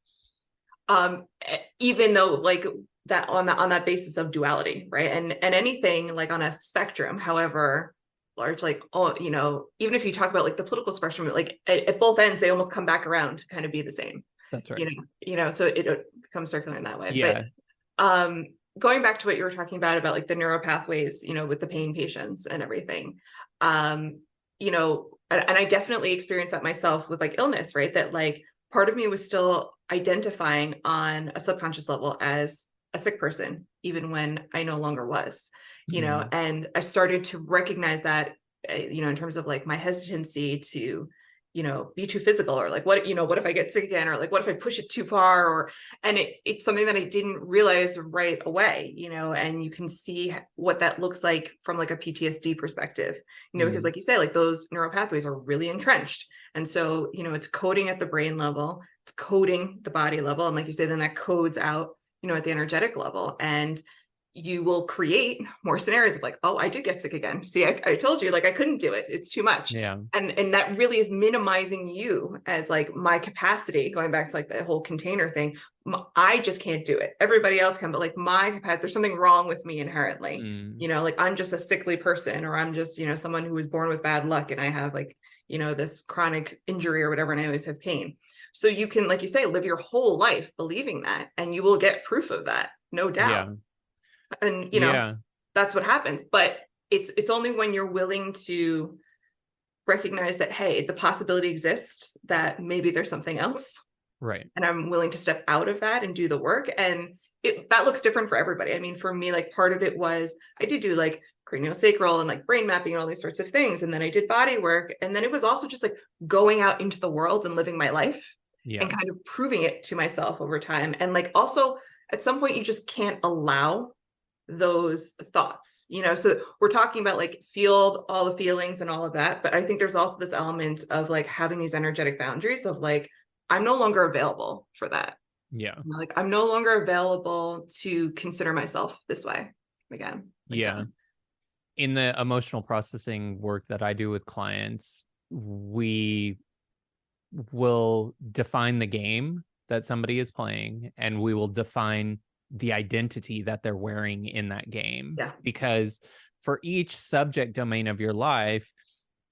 Even though like that on that basis of duality, right? And anything like on a spectrum, however large, like, oh, even if you talk about like the political spectrum, like at both ends they almost come back around to kind of be the same. That's right. So it becomes circular in that way. But Yeah. um going back to what you were talking about like the neural pathways, with the pain patients and everything. And I definitely experienced that myself with like illness, right? That like part of me was still identifying on a subconscious level as a sick person, even when I no longer was, Mhm. and I started to recognize that, in terms of like my hesitancy to, be too physical, or like what if I get sick again, or like what if I push it too far, and it's something that I didn't realize right away, and you can see what that looks like from like a PTSD perspective, because Mhm. like you say, like those neural pathways are really entrenched. And so, it's coding at the brain level, it's coding the body level. And like you say, then that codes out, at the energetic level. And you will create more scenarios of like, oh, I did get sick again. See, I told you, like, I couldn't do it. It's too much. Yeah. And that really is minimizing you as like my capacity, going back to like the whole container thing. I just can't do it. Everybody else can, but like my capacity, there's something wrong with me inherently. Mm. Like I'm just a sickly person, or I'm just, someone who was born with bad luck and I have like, this chronic injury or whatever, and I always have pain. So you can, like you say, live your whole life believing that, and you will get proof of that, no doubt. Yeah. And Yeah. that's what happens. But it's only when you're willing to recognize that, hey, the possibility exists that maybe there's something else, Right. and I'm willing to step out of that and do the work. And that looks different for everybody. I mean, for me, like part of it was I did do like craniosacral and like brain mapping and all these sorts of things, and then I did body work, and then it was also just like going out into the world and living my life Yeah. and kind of proving it to myself over time. And like also at some point you just can't allow those thoughts, so we're talking about like feel all the feelings and all of that, but I think there's also this element of like having these energetic boundaries of like, I'm no longer available for that. Yeah. Like I'm no longer available to consider myself this way again. Like Yeah. done. In the emotional processing work that I do with clients, we will define the game that somebody is playing, and we will define the identity that they're wearing in that game. Yeah. Because for each subject domain of your life,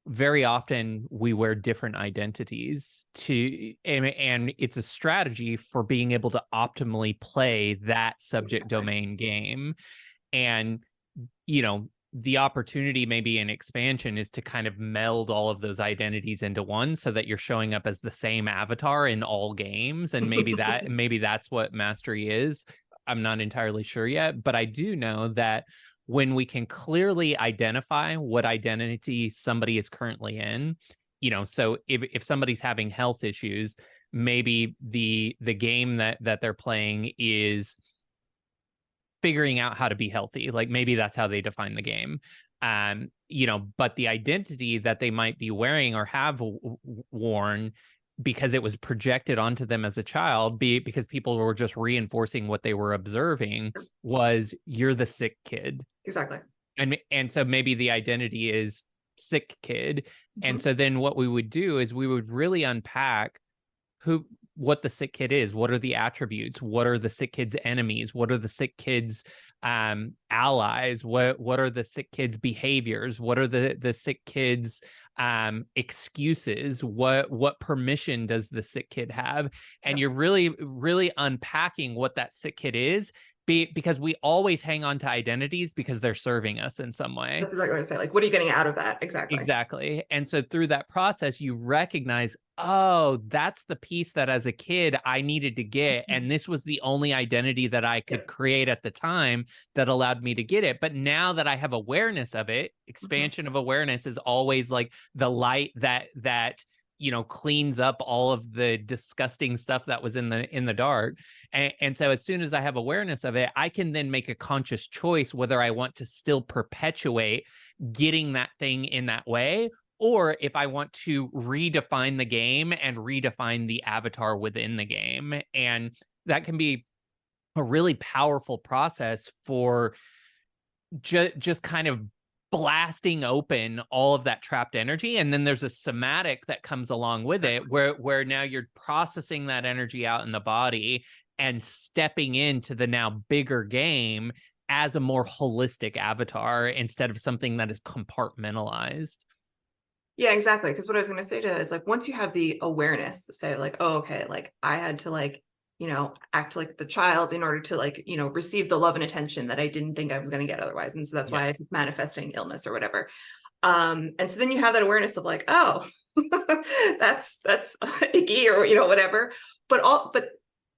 very often we wear different identities and it's a strategy for being able to optimally play that subject domain game. And, the opportunity maybe in expansion is to kind of meld all of those identities into one so that you're showing up as the same avatar in all games. And maybe that's what mastery is. I'm not entirely sure yet, but I do know that when we can clearly identify what identity somebody is currently in, so if somebody's having health issues, maybe the game that they're playing is figuring out how to be healthy. Like maybe that's how they define the game. But the identity that they might be wearing or have worn because it was projected onto them as a child, because people were just reinforcing what they were observing, was you're the sick kid. Exactly. And so maybe the identity is sick kid. And so then what we would do is we would really unpack what the sick kid is. What are the attributes? What are the sick kid's enemies? What are the sick kid's allies? What are the sick kid's behaviors? What are the sick kid's excuses? What permission does the sick kid have? And you're really, really unpacking what that sick kid is. Because we always hang on to identities because they're serving us in some way. That's exactly what I say. Like, what are you getting out of that? Exactly. And so through that process, you recognize, oh, that's the piece that as a kid I needed to get. And this was the only identity that I could create at the time that allowed me to get it. But now that I have awareness of it, expansion of awareness is always like the light that cleans up all of the disgusting stuff that was in the dark. And so as soon as I have awareness of it, I can then make a conscious choice whether I want to still perpetuate getting that thing in that way, or if I want to redefine the game and redefine the avatar within the game. And that can be a really powerful process for just kind of blasting open all of that trapped energy. And then there's a somatic that comes along with it where now you're processing that energy out in the body and stepping into the now bigger game as a more holistic avatar instead of something that is compartmentalized. Yeah, exactly. Because what I was going to say to that is like, once you have the awareness, say like, oh, okay, like I had to like, act like the child in order to like, receive the love and attention that I didn't think I was going to get otherwise. And so that's why I'm manifesting illness or whatever. And so then you have that awareness of like, oh, that's icky or, whatever. But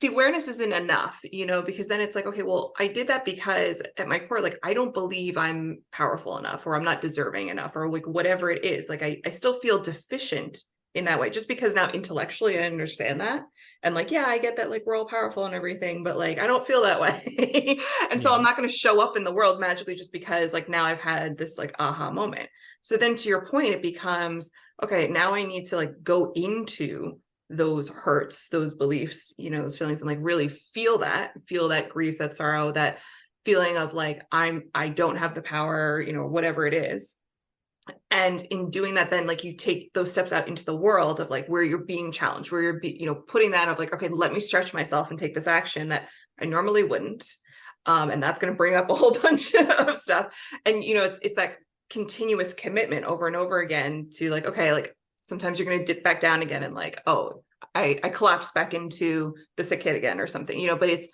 the awareness isn't enough, because then it's like, okay, well, I did that because at my core, like, I don't believe I'm powerful enough, or I'm not deserving enough, or like whatever it is. Like, I still feel deficient in that way, just because now intellectually I understand that. And like, yeah, I get that, like, we're all powerful and everything, but like, I don't feel that way. And so I'm not going to show up in the world magically just because like now I've had this like aha moment. So then to your point, it becomes, okay, now I need to like go into those hurts, those beliefs, those feelings, and like really feel that grief, that sorrow, that feeling of like, I don't have the power, whatever it is. And in doing that, then like you take those steps out into the world of like where you're being challenged, where you're putting that of like, okay, let me stretch myself and take this action that I normally wouldn't. And that's going to bring up a whole bunch of stuff. And, it's that continuous commitment over and over again to like, okay, like sometimes you're going to dip back down again and like, oh, I collapse back into the sick kid again or something, but it's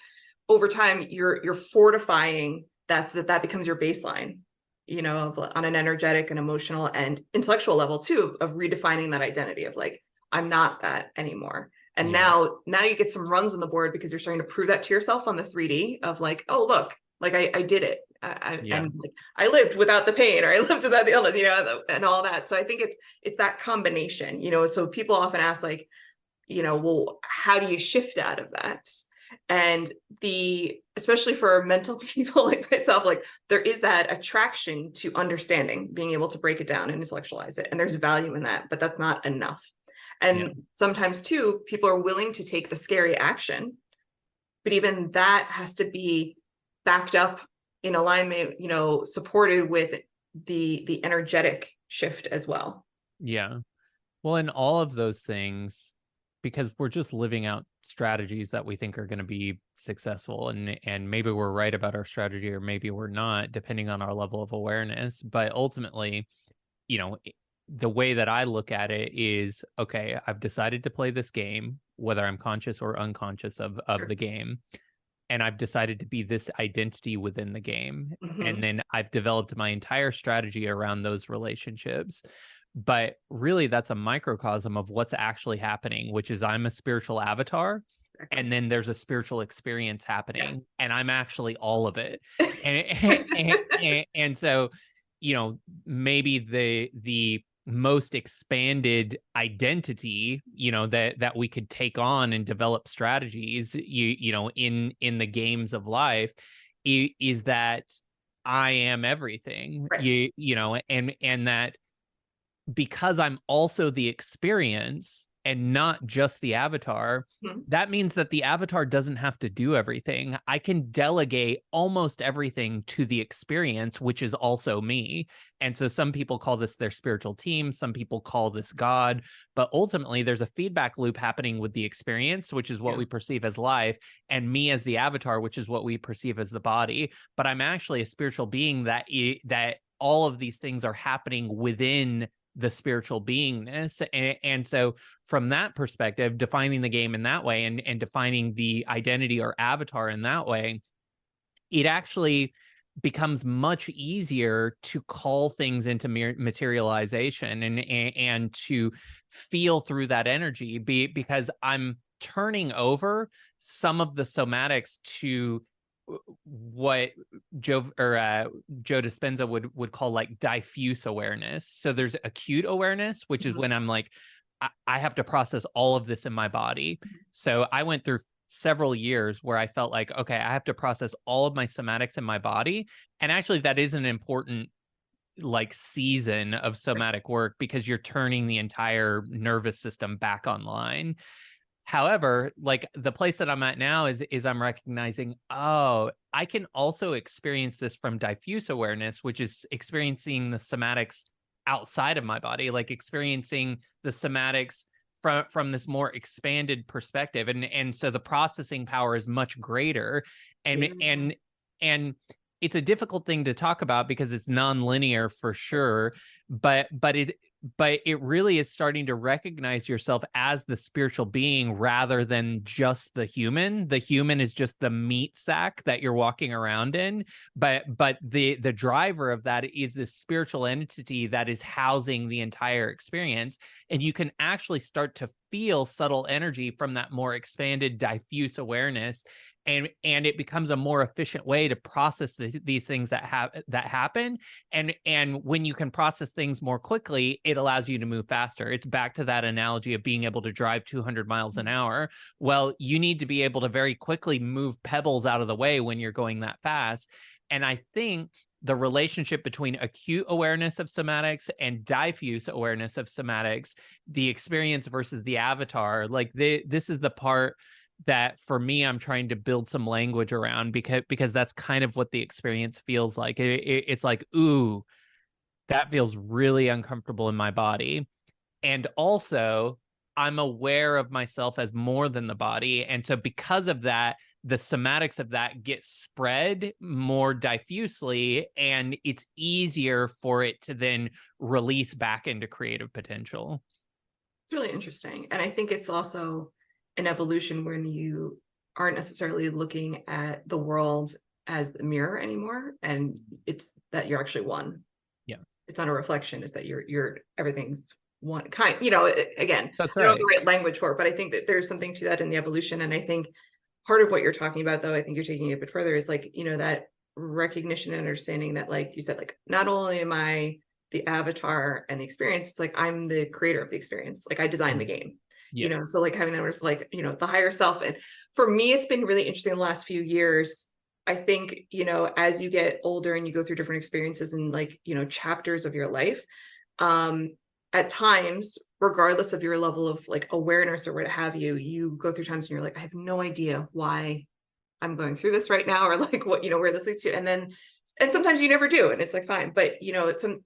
over time, you're fortifying that becomes your baseline, on an energetic and emotional and intellectual level too, of redefining that identity of like, I'm not that anymore. And now you get some runs on the board because you're starting to prove that to yourself on the 3D of like, oh, look, like I did it. And like, I lived without the pain, or I lived without the illness, and all that. So I think it's that combination, so people often ask like, well, how do you shift out of that? And especially for mental people like myself, like there is that attraction to understanding, being able to break it down and intellectualize it. And there's value in that, but that's not enough. And sometimes too, people are willing to take the scary action, but even that has to be backed up in alignment, supported with the energetic shift as well. Yeah. Well, in all of those things, because we're just living out strategies that we think are going to be successful, and maybe we're right about our strategy or maybe we're not, depending on our level of awareness. But ultimately, the way that I look at it is, okay, I've decided to play this game, whether I'm conscious or unconscious of Sure. the game, and I've decided to be this identity within the game. And Hmm. then I've developed my entire strategy around those relationships. But really, that's a microcosm of what's actually happening, which is I'm a spiritual avatar. And Exactly. then there's a spiritual experience Yeah. happening, and I'm actually all of it. And so, maybe the most expanded identity, that we could take on and develop strategies, in the games of life, is that I am everything, Right. and that because I'm also the experience and not just the avatar, Mhm. that means that the avatar doesn't have to do everything. I can delegate almost everything to the experience, which is also me. And so some people call this their spiritual team, some people call this God, but ultimately there's a feedback loop happening with the experience, which is what Yeah. we perceive as life, and me as the avatar, which is what we perceive as the body. But I'm actually a spiritual being that all of these things are happening within the spiritual beingness. And so from that perspective, defining the game in that way, and defining the identity or avatar in that way, it actually becomes much easier to call things into materialization, and to feel through that energy, because I'm turning over some of the somatics to what Joe Dispenza would call like diffuse awareness. So there's acute awareness, which is Mhm. when I'm like, I have to process all of this in my body. So I went through several years where I felt like, okay, I have to process all of my somatics in my body. And actually, that is an important like season of Right. somatic work, because you're turning the entire nervous system back online. However, like the place that I'm at now is I'm recognizing, oh, I can also experience this from diffuse awareness, which is experiencing the somatics outside of my body, like experiencing the somatics from this more expanded perspective. And so the processing power is much greater. And Yeah. and it's a difficult thing to talk about because it's nonlinear for sure, but it really is starting to recognize yourself as the spiritual being rather than just the human. The human is just the meat sack that you're walking around in, but the driver of that is this spiritual entity that is housing the entire experience. And you can actually start to feel subtle energy from that more expanded diffuse awareness, and it becomes a more efficient way to process these things that happen. And when you can process things more quickly, it allows you to move faster. It's back to that analogy of being able to drive 200 miles an hour. Well, you need to be able to very quickly move pebbles out of the way when you're going that fast. And I think the relationship between acute awareness of somatics and diffuse awareness of somatics, the experience versus the avatar, like this is the part that for me I'm trying to build some language around, because that's kind of what the experience feels like. It's like, ooh, that feels really uncomfortable in my body. And also, I'm aware of myself as more than the body. And so because of that, the somatics of that get spread more diffusely, and it's easier for it to then release back into creative potential. It's really interesting. And I think it's also an evolution when you aren't necessarily looking at the world as the mirror anymore. And it's that you're actually one. Yeah, It's not a reflection, it's that you're everything's one kind, again, that's I don't have right. the right language for it, but I think that there's something to that in the evolution. And I think part of what you're talking about, though, I think you're taking it a bit further, is like, that recognition and understanding that, like you said, like not only am I the avatar and the experience, it's like I'm the creator of the experience. Like I designed the game, Yes. so like having that was like, the higher self. And for me, it's been really interesting the last few years. I think, as you get older and you go through different experiences and like, chapters of your life, um, at times, regardless of your level of like awareness or what have you, you go through times and you're like, I have no idea why I'm going through this right now, or like what, where this leads to. And sometimes you never do. And it's like, fine. But,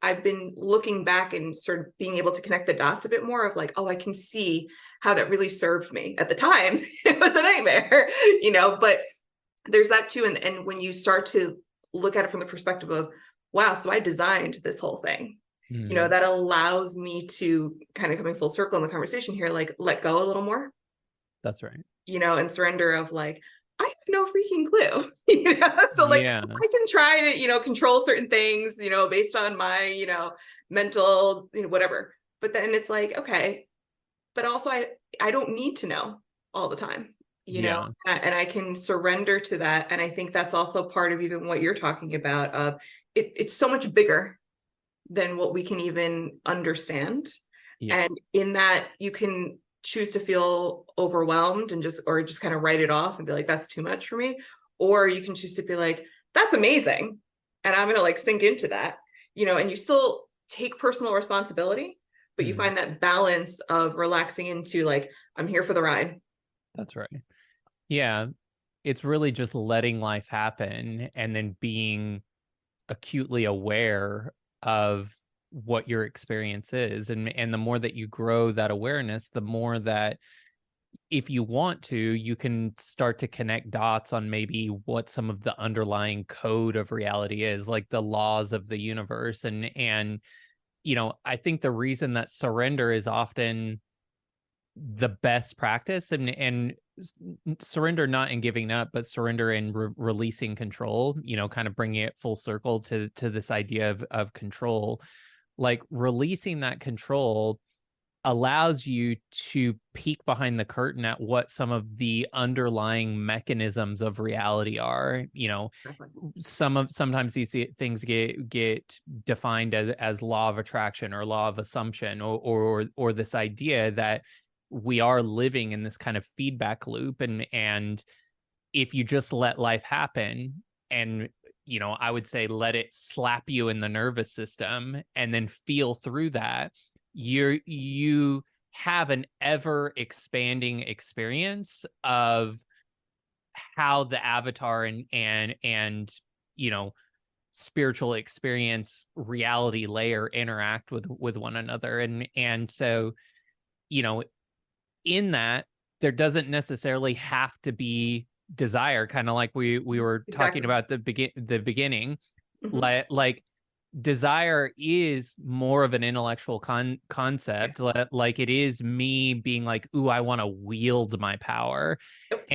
I've been looking back and sort of being able to connect the dots a bit more of like, oh, I can see how that really served me at the time. It was a nightmare, but there's that too. And when you start to look at it from the perspective of, wow, so I designed this whole thing, Mm, that allows me to, kind of coming full circle in the conversation here, like let go a little more, that's right. and surrender of like, I have no freaking clue. So like Yeah. I can try to, control certain things, based on my, mental, whatever. But then it's like, okay, but also I don't need to know all the time, Yeah. and I can surrender to that. And I think that's also part of even what you're talking about of it's so much bigger than what we can even understand. Yeah. And in that you can choose to feel overwhelmed and just kind of write it off and be like, that's too much for me. Or you can choose to be like, that's amazing. And I'm going to like sink into that, and you still take personal responsibility, but you Mm, find that balance of relaxing into like, I'm here for the ride. that's right. Yeah. It's really just letting life happen and then being acutely aware of what your experience is. And the more that you grow that awareness, the more that if you want to, you can start to connect dots on maybe what some of the underlying code of reality is, like the laws of the universe. And I think the reason that surrender is often the best practice, and surrender not in giving up, but surrender in releasing control, kind of bringing it full circle to this idea of control, like releasing that control allows you to peek behind the curtain at what some of the underlying mechanisms of reality are. Sometimes these things get defined as law of attraction or law of assumption, or this idea that we are living in this kind of feedback loop, and if you just let life happen, and I would say let it slap you in the nervous system and then feel through that, you have an ever expanding experience of how the avatar and you know spiritual experience reality layer interact with one another. And so you know in that, there doesn't necessarily have to be desire, kind of like we were talking Exactly. about the beginning. Mhm. Like desire is more of an intellectual Yeah. concept, like it is me being like, ooh, I want to wield my power. Yep.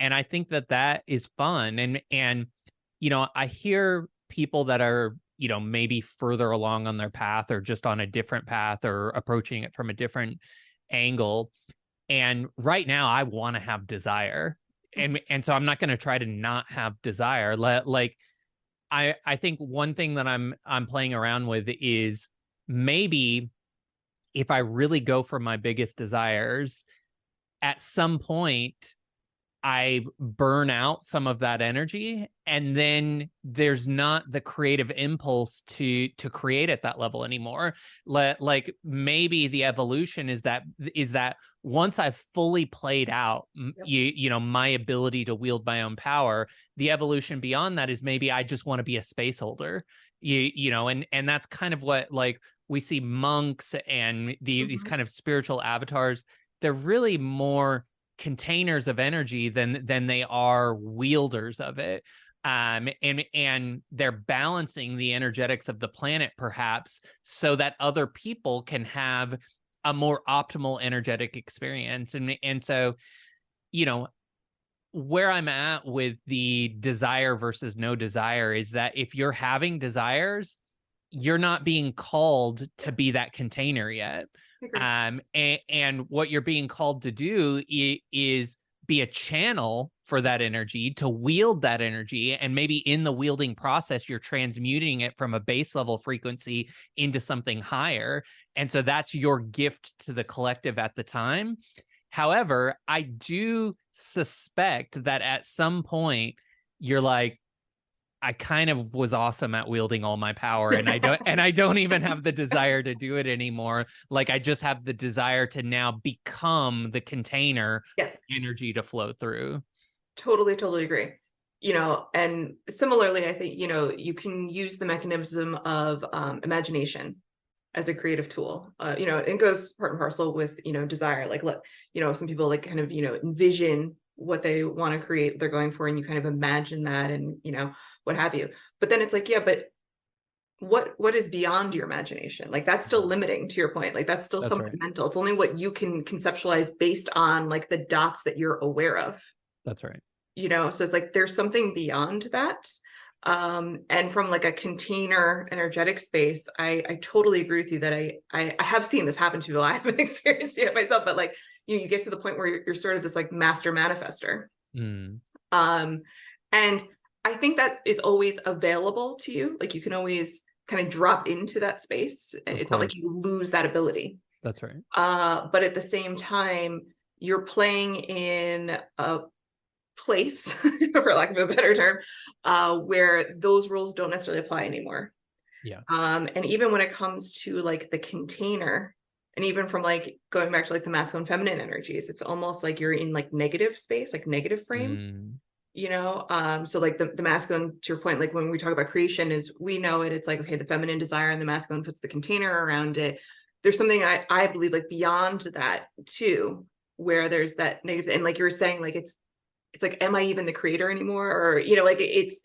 And I think that is fun. And I hear people that are maybe further along on their path, or just on a different path, or approaching it from a different angle. And right now I want to have desire. And so I'm not going to try to not have desire. Like I think one thing that I'm playing around with is, maybe if I really go for my biggest desires, at some point I burn out some of that energy, and then there's not the creative impulse to create at that level anymore. Like maybe the evolution is that once I've fully played out Yep. my ability to wield my own power, the evolution beyond that is maybe I just want to be a space holder. And that's kind of what, like, we see monks and these Mhm. kind of spiritual avatars. They're really more containers of energy than they are wielders of it. And they're balancing the energetics of the planet, perhaps, so that other people can have a more optimal energetic experience. And so you know where I'm at with the desire versus no desire is that if you're having desires, you're not being called to Yes. be that container yet. I agree. And what you're being called to do is be a channel for that energy, to wield that energy. And maybe in the wielding process, you're transmuting it from a base level frequency into something higher. And so that's your gift to the collective at the time. However, I do suspect that at some point you're like, I kind of was awesome at wielding all my power, and I don't even have the desire to do it anymore. Like, I just have the desire to now become the container Yes. energy to flow through. Totally, totally agree. And similarly, I think, you can use the mechanism of imagination as a creative tool. It goes part and parcel with, desire. Like, some people like kind of, envision what they want to create, they're going for, and you kind of imagine that and, what have you. But then it's like, yeah, but what is beyond your imagination? Like that's still limiting, to your point. Like that's still That's something right. mental. It's only what you can conceptualize based on like the dots that you're aware of, That's right. so it's like there's something beyond that. And from like a container energetic space, I totally agree with you that I have seen this happen to people. I haven't experienced it myself, but like, you get to the point where you're sort of this like master manifester. Mm, um and I think that is always available to you. Like you can always kind of drop into that space. of It's not like course. you lose that ability. That's right. But at the same time, you're playing in a place, for lack of a better term, where those rules don't necessarily apply anymore. Yeah. And even when it comes to like the container, and even from like going back to like the masculine feminine energies, it's almost like you're in like negative space, like negative frame. Mm, So like the masculine, to your point, like when we talk about creation, is we know it, it's like, okay, the feminine desire and the masculine puts the container around it. There's something I believe like beyond that too, where there's that negative, and like you were saying, like it's like, am I even the creator anymore? Or, like it's,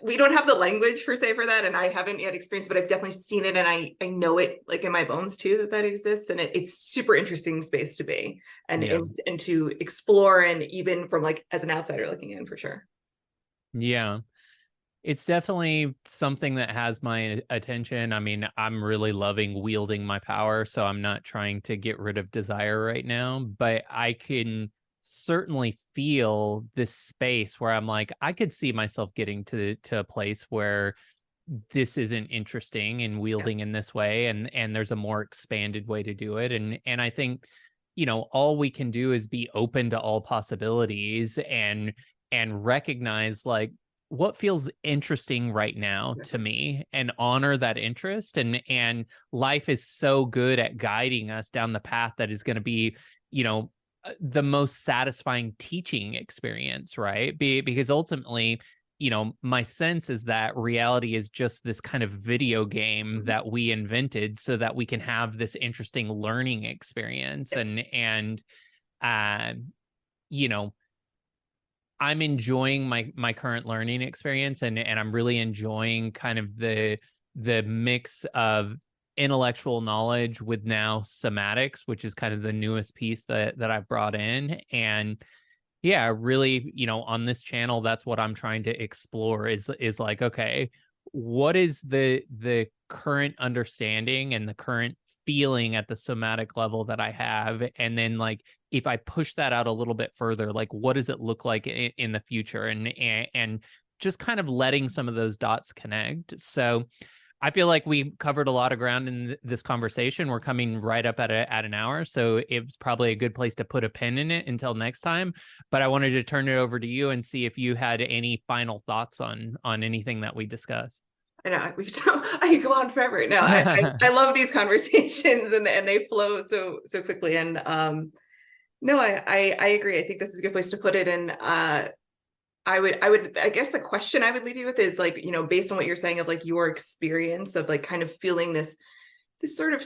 we don't have the language per se for that. And I haven't yet experienced, but I've definitely seen it. And I know it like in my bones too, that exists. And it's super interesting space to be and, yeah. and to explore. And even from like, as an outsider looking in, for sure. Yeah. It's definitely something that has my attention. I mean, I'm really loving wielding my power, so I'm not trying to get rid of desire right now, but I can certainly feel this space where I'm like, I could see myself getting to a place where this isn't interesting and Yeah. wielding in this way, and there's a more expanded way to do it. And I think, all we can do is be open to all possibilities and recognize like what feels interesting right now Yeah. to me and honor that interest. And life is so good at guiding us down the path that is going to be, the most satisfying teaching experience, right? Because ultimately, my sense is that reality is just this kind of video game Mhm. that we invented so that we can have this interesting learning experience. Yeah. And uh, you know, I'm enjoying my current learning experience, and I'm really enjoying kind of the mix of intellectual knowledge with now somatics, which is kind of the newest piece that I've brought in. And yeah, really, on this channel, that's what I'm trying to explore is like, okay, what is the current understanding and the current feeling at the somatic level that I have? And then like if I push that out a little bit further, like what does it look like in the future? And just kind of letting some of those dots connect. So I feel like we covered a lot of ground in this conversation. We're coming right up at an hour, so it's probably a good place to put a pin in it until next time. But I wanted to turn it over to you and see if you had any final thoughts on anything that we discussed. I know I could go on forever. No, I love these conversations, and they flow so quickly. And no, I agree. I think this is a good place to put it. And I guess the question I would leave you with is like, based on what you're saying of like your experience of like kind of feeling this sort of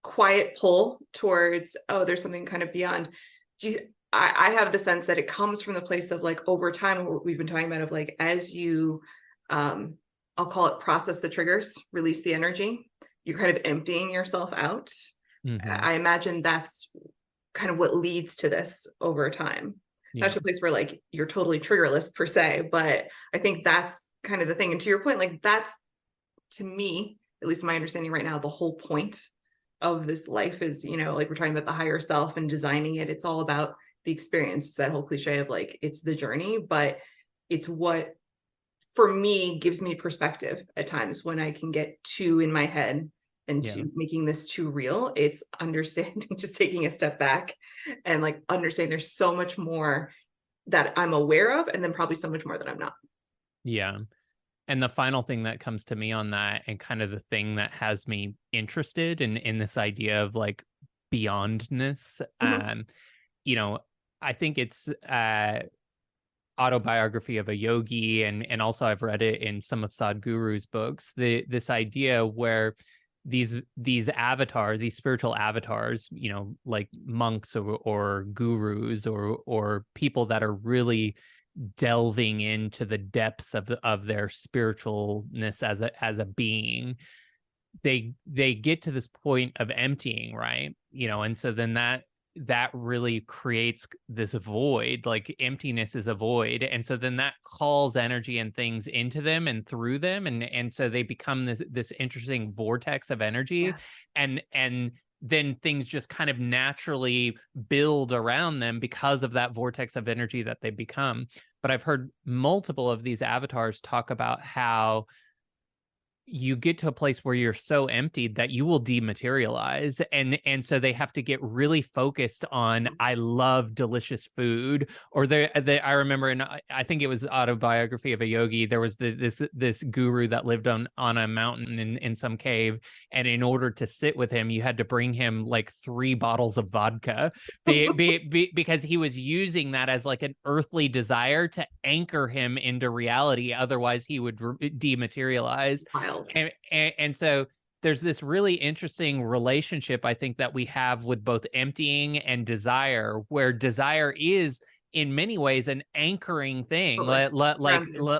quiet pull towards, oh, there's something kind of beyond. I have the sense that it comes from the place of like over time, what we've been talking about, of like as you I'll call it process the triggers, release the energy, you're kind of emptying yourself out. Hmm. I imagine that's kind of what leads to this over time. Not Yeah, to a place where like you're totally triggerless per se, but I think that's kind of the thing. And to your point, like that's, to me, at least my understanding right now, the whole point of this life is, like we're talking about the higher self and designing it. It's all about the experience, that whole cliche of like, it's the journey, but it's what for me gives me perspective at times when I can get too in my head and yeah, to making this too real. It's understanding, just taking a step back and like understanding there's so much more that I'm aware of, and then probably so much more that I'm not. yeah. And the final thing that comes to me on that, and kind of the thing that has me interested in this idea of like beyondness, Mhm. you know, I think it's autobiography of a yogi, and also I've read it in some of Sadhguru's books. This idea where these avatars, these spiritual avatars, like monks or gurus or people that are really delving into the depths of their spiritualness as a being, they get to this point of emptying, right? And so then that really creates this void. Like, emptiness is a void, and so then that calls energy and things into them and through them, and so they become this interesting vortex of energy. Yes. And then things just kind of naturally build around them because of that vortex of energy that they become. But I've heard multiple of these avatars talk about how you get to a place where you're so emptied that you will dematerialize, and so they have to get really focused on, I love delicious food. Or I remember, I think it was Autobiography of a Yogi, there was this guru that lived on a mountain in some cave, and in order to sit with him you had to bring him like 3 bottles of vodka, because he was using that as like an earthly desire to anchor him into reality, otherwise he would dematerialize. Wild. And so there's this really interesting relationship, I think, that we have with both emptying and desire, where desire is in many ways an anchoring thing, Totally.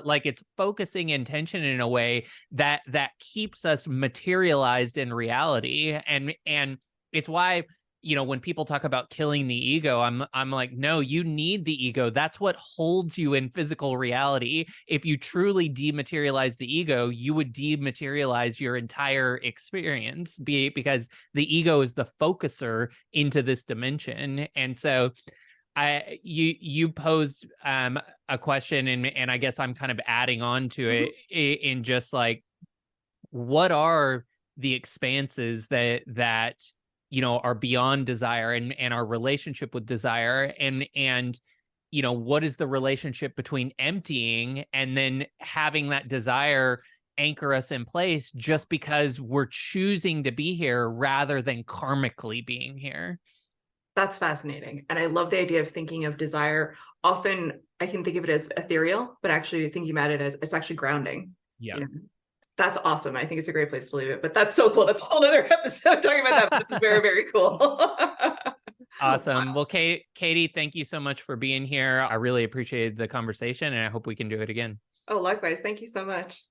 like it's focusing intention in a way that keeps us materialized in reality. And it's why, when people talk about killing the ego, I'm like, no, you need the ego. That's what holds you in physical reality. If you truly dematerialize the ego, you would dematerialize your entire experience, because the ego is the focuser into this dimension. And so you posed a question, and I guess I'm kind of adding on to it, in just like, what are the expanses that are beyond desire, and our relationship with desire, and what is the relationship between emptying and then having that desire anchor us in place, just because we're choosing to be here rather than karmically being here. That's fascinating. And I love the idea of thinking of desire. Often I can think of it as ethereal, but actually thinking about it as it's actually grounding. Yeah. That's awesome. I think it's a great place to leave it, but that's so cool. That's a whole other episode talking about that. But it's very, very cool. Awesome. Well, Katie, thank you so much for being here. I really appreciated the conversation, and I hope we can do it again. Oh, likewise. Thank you so much.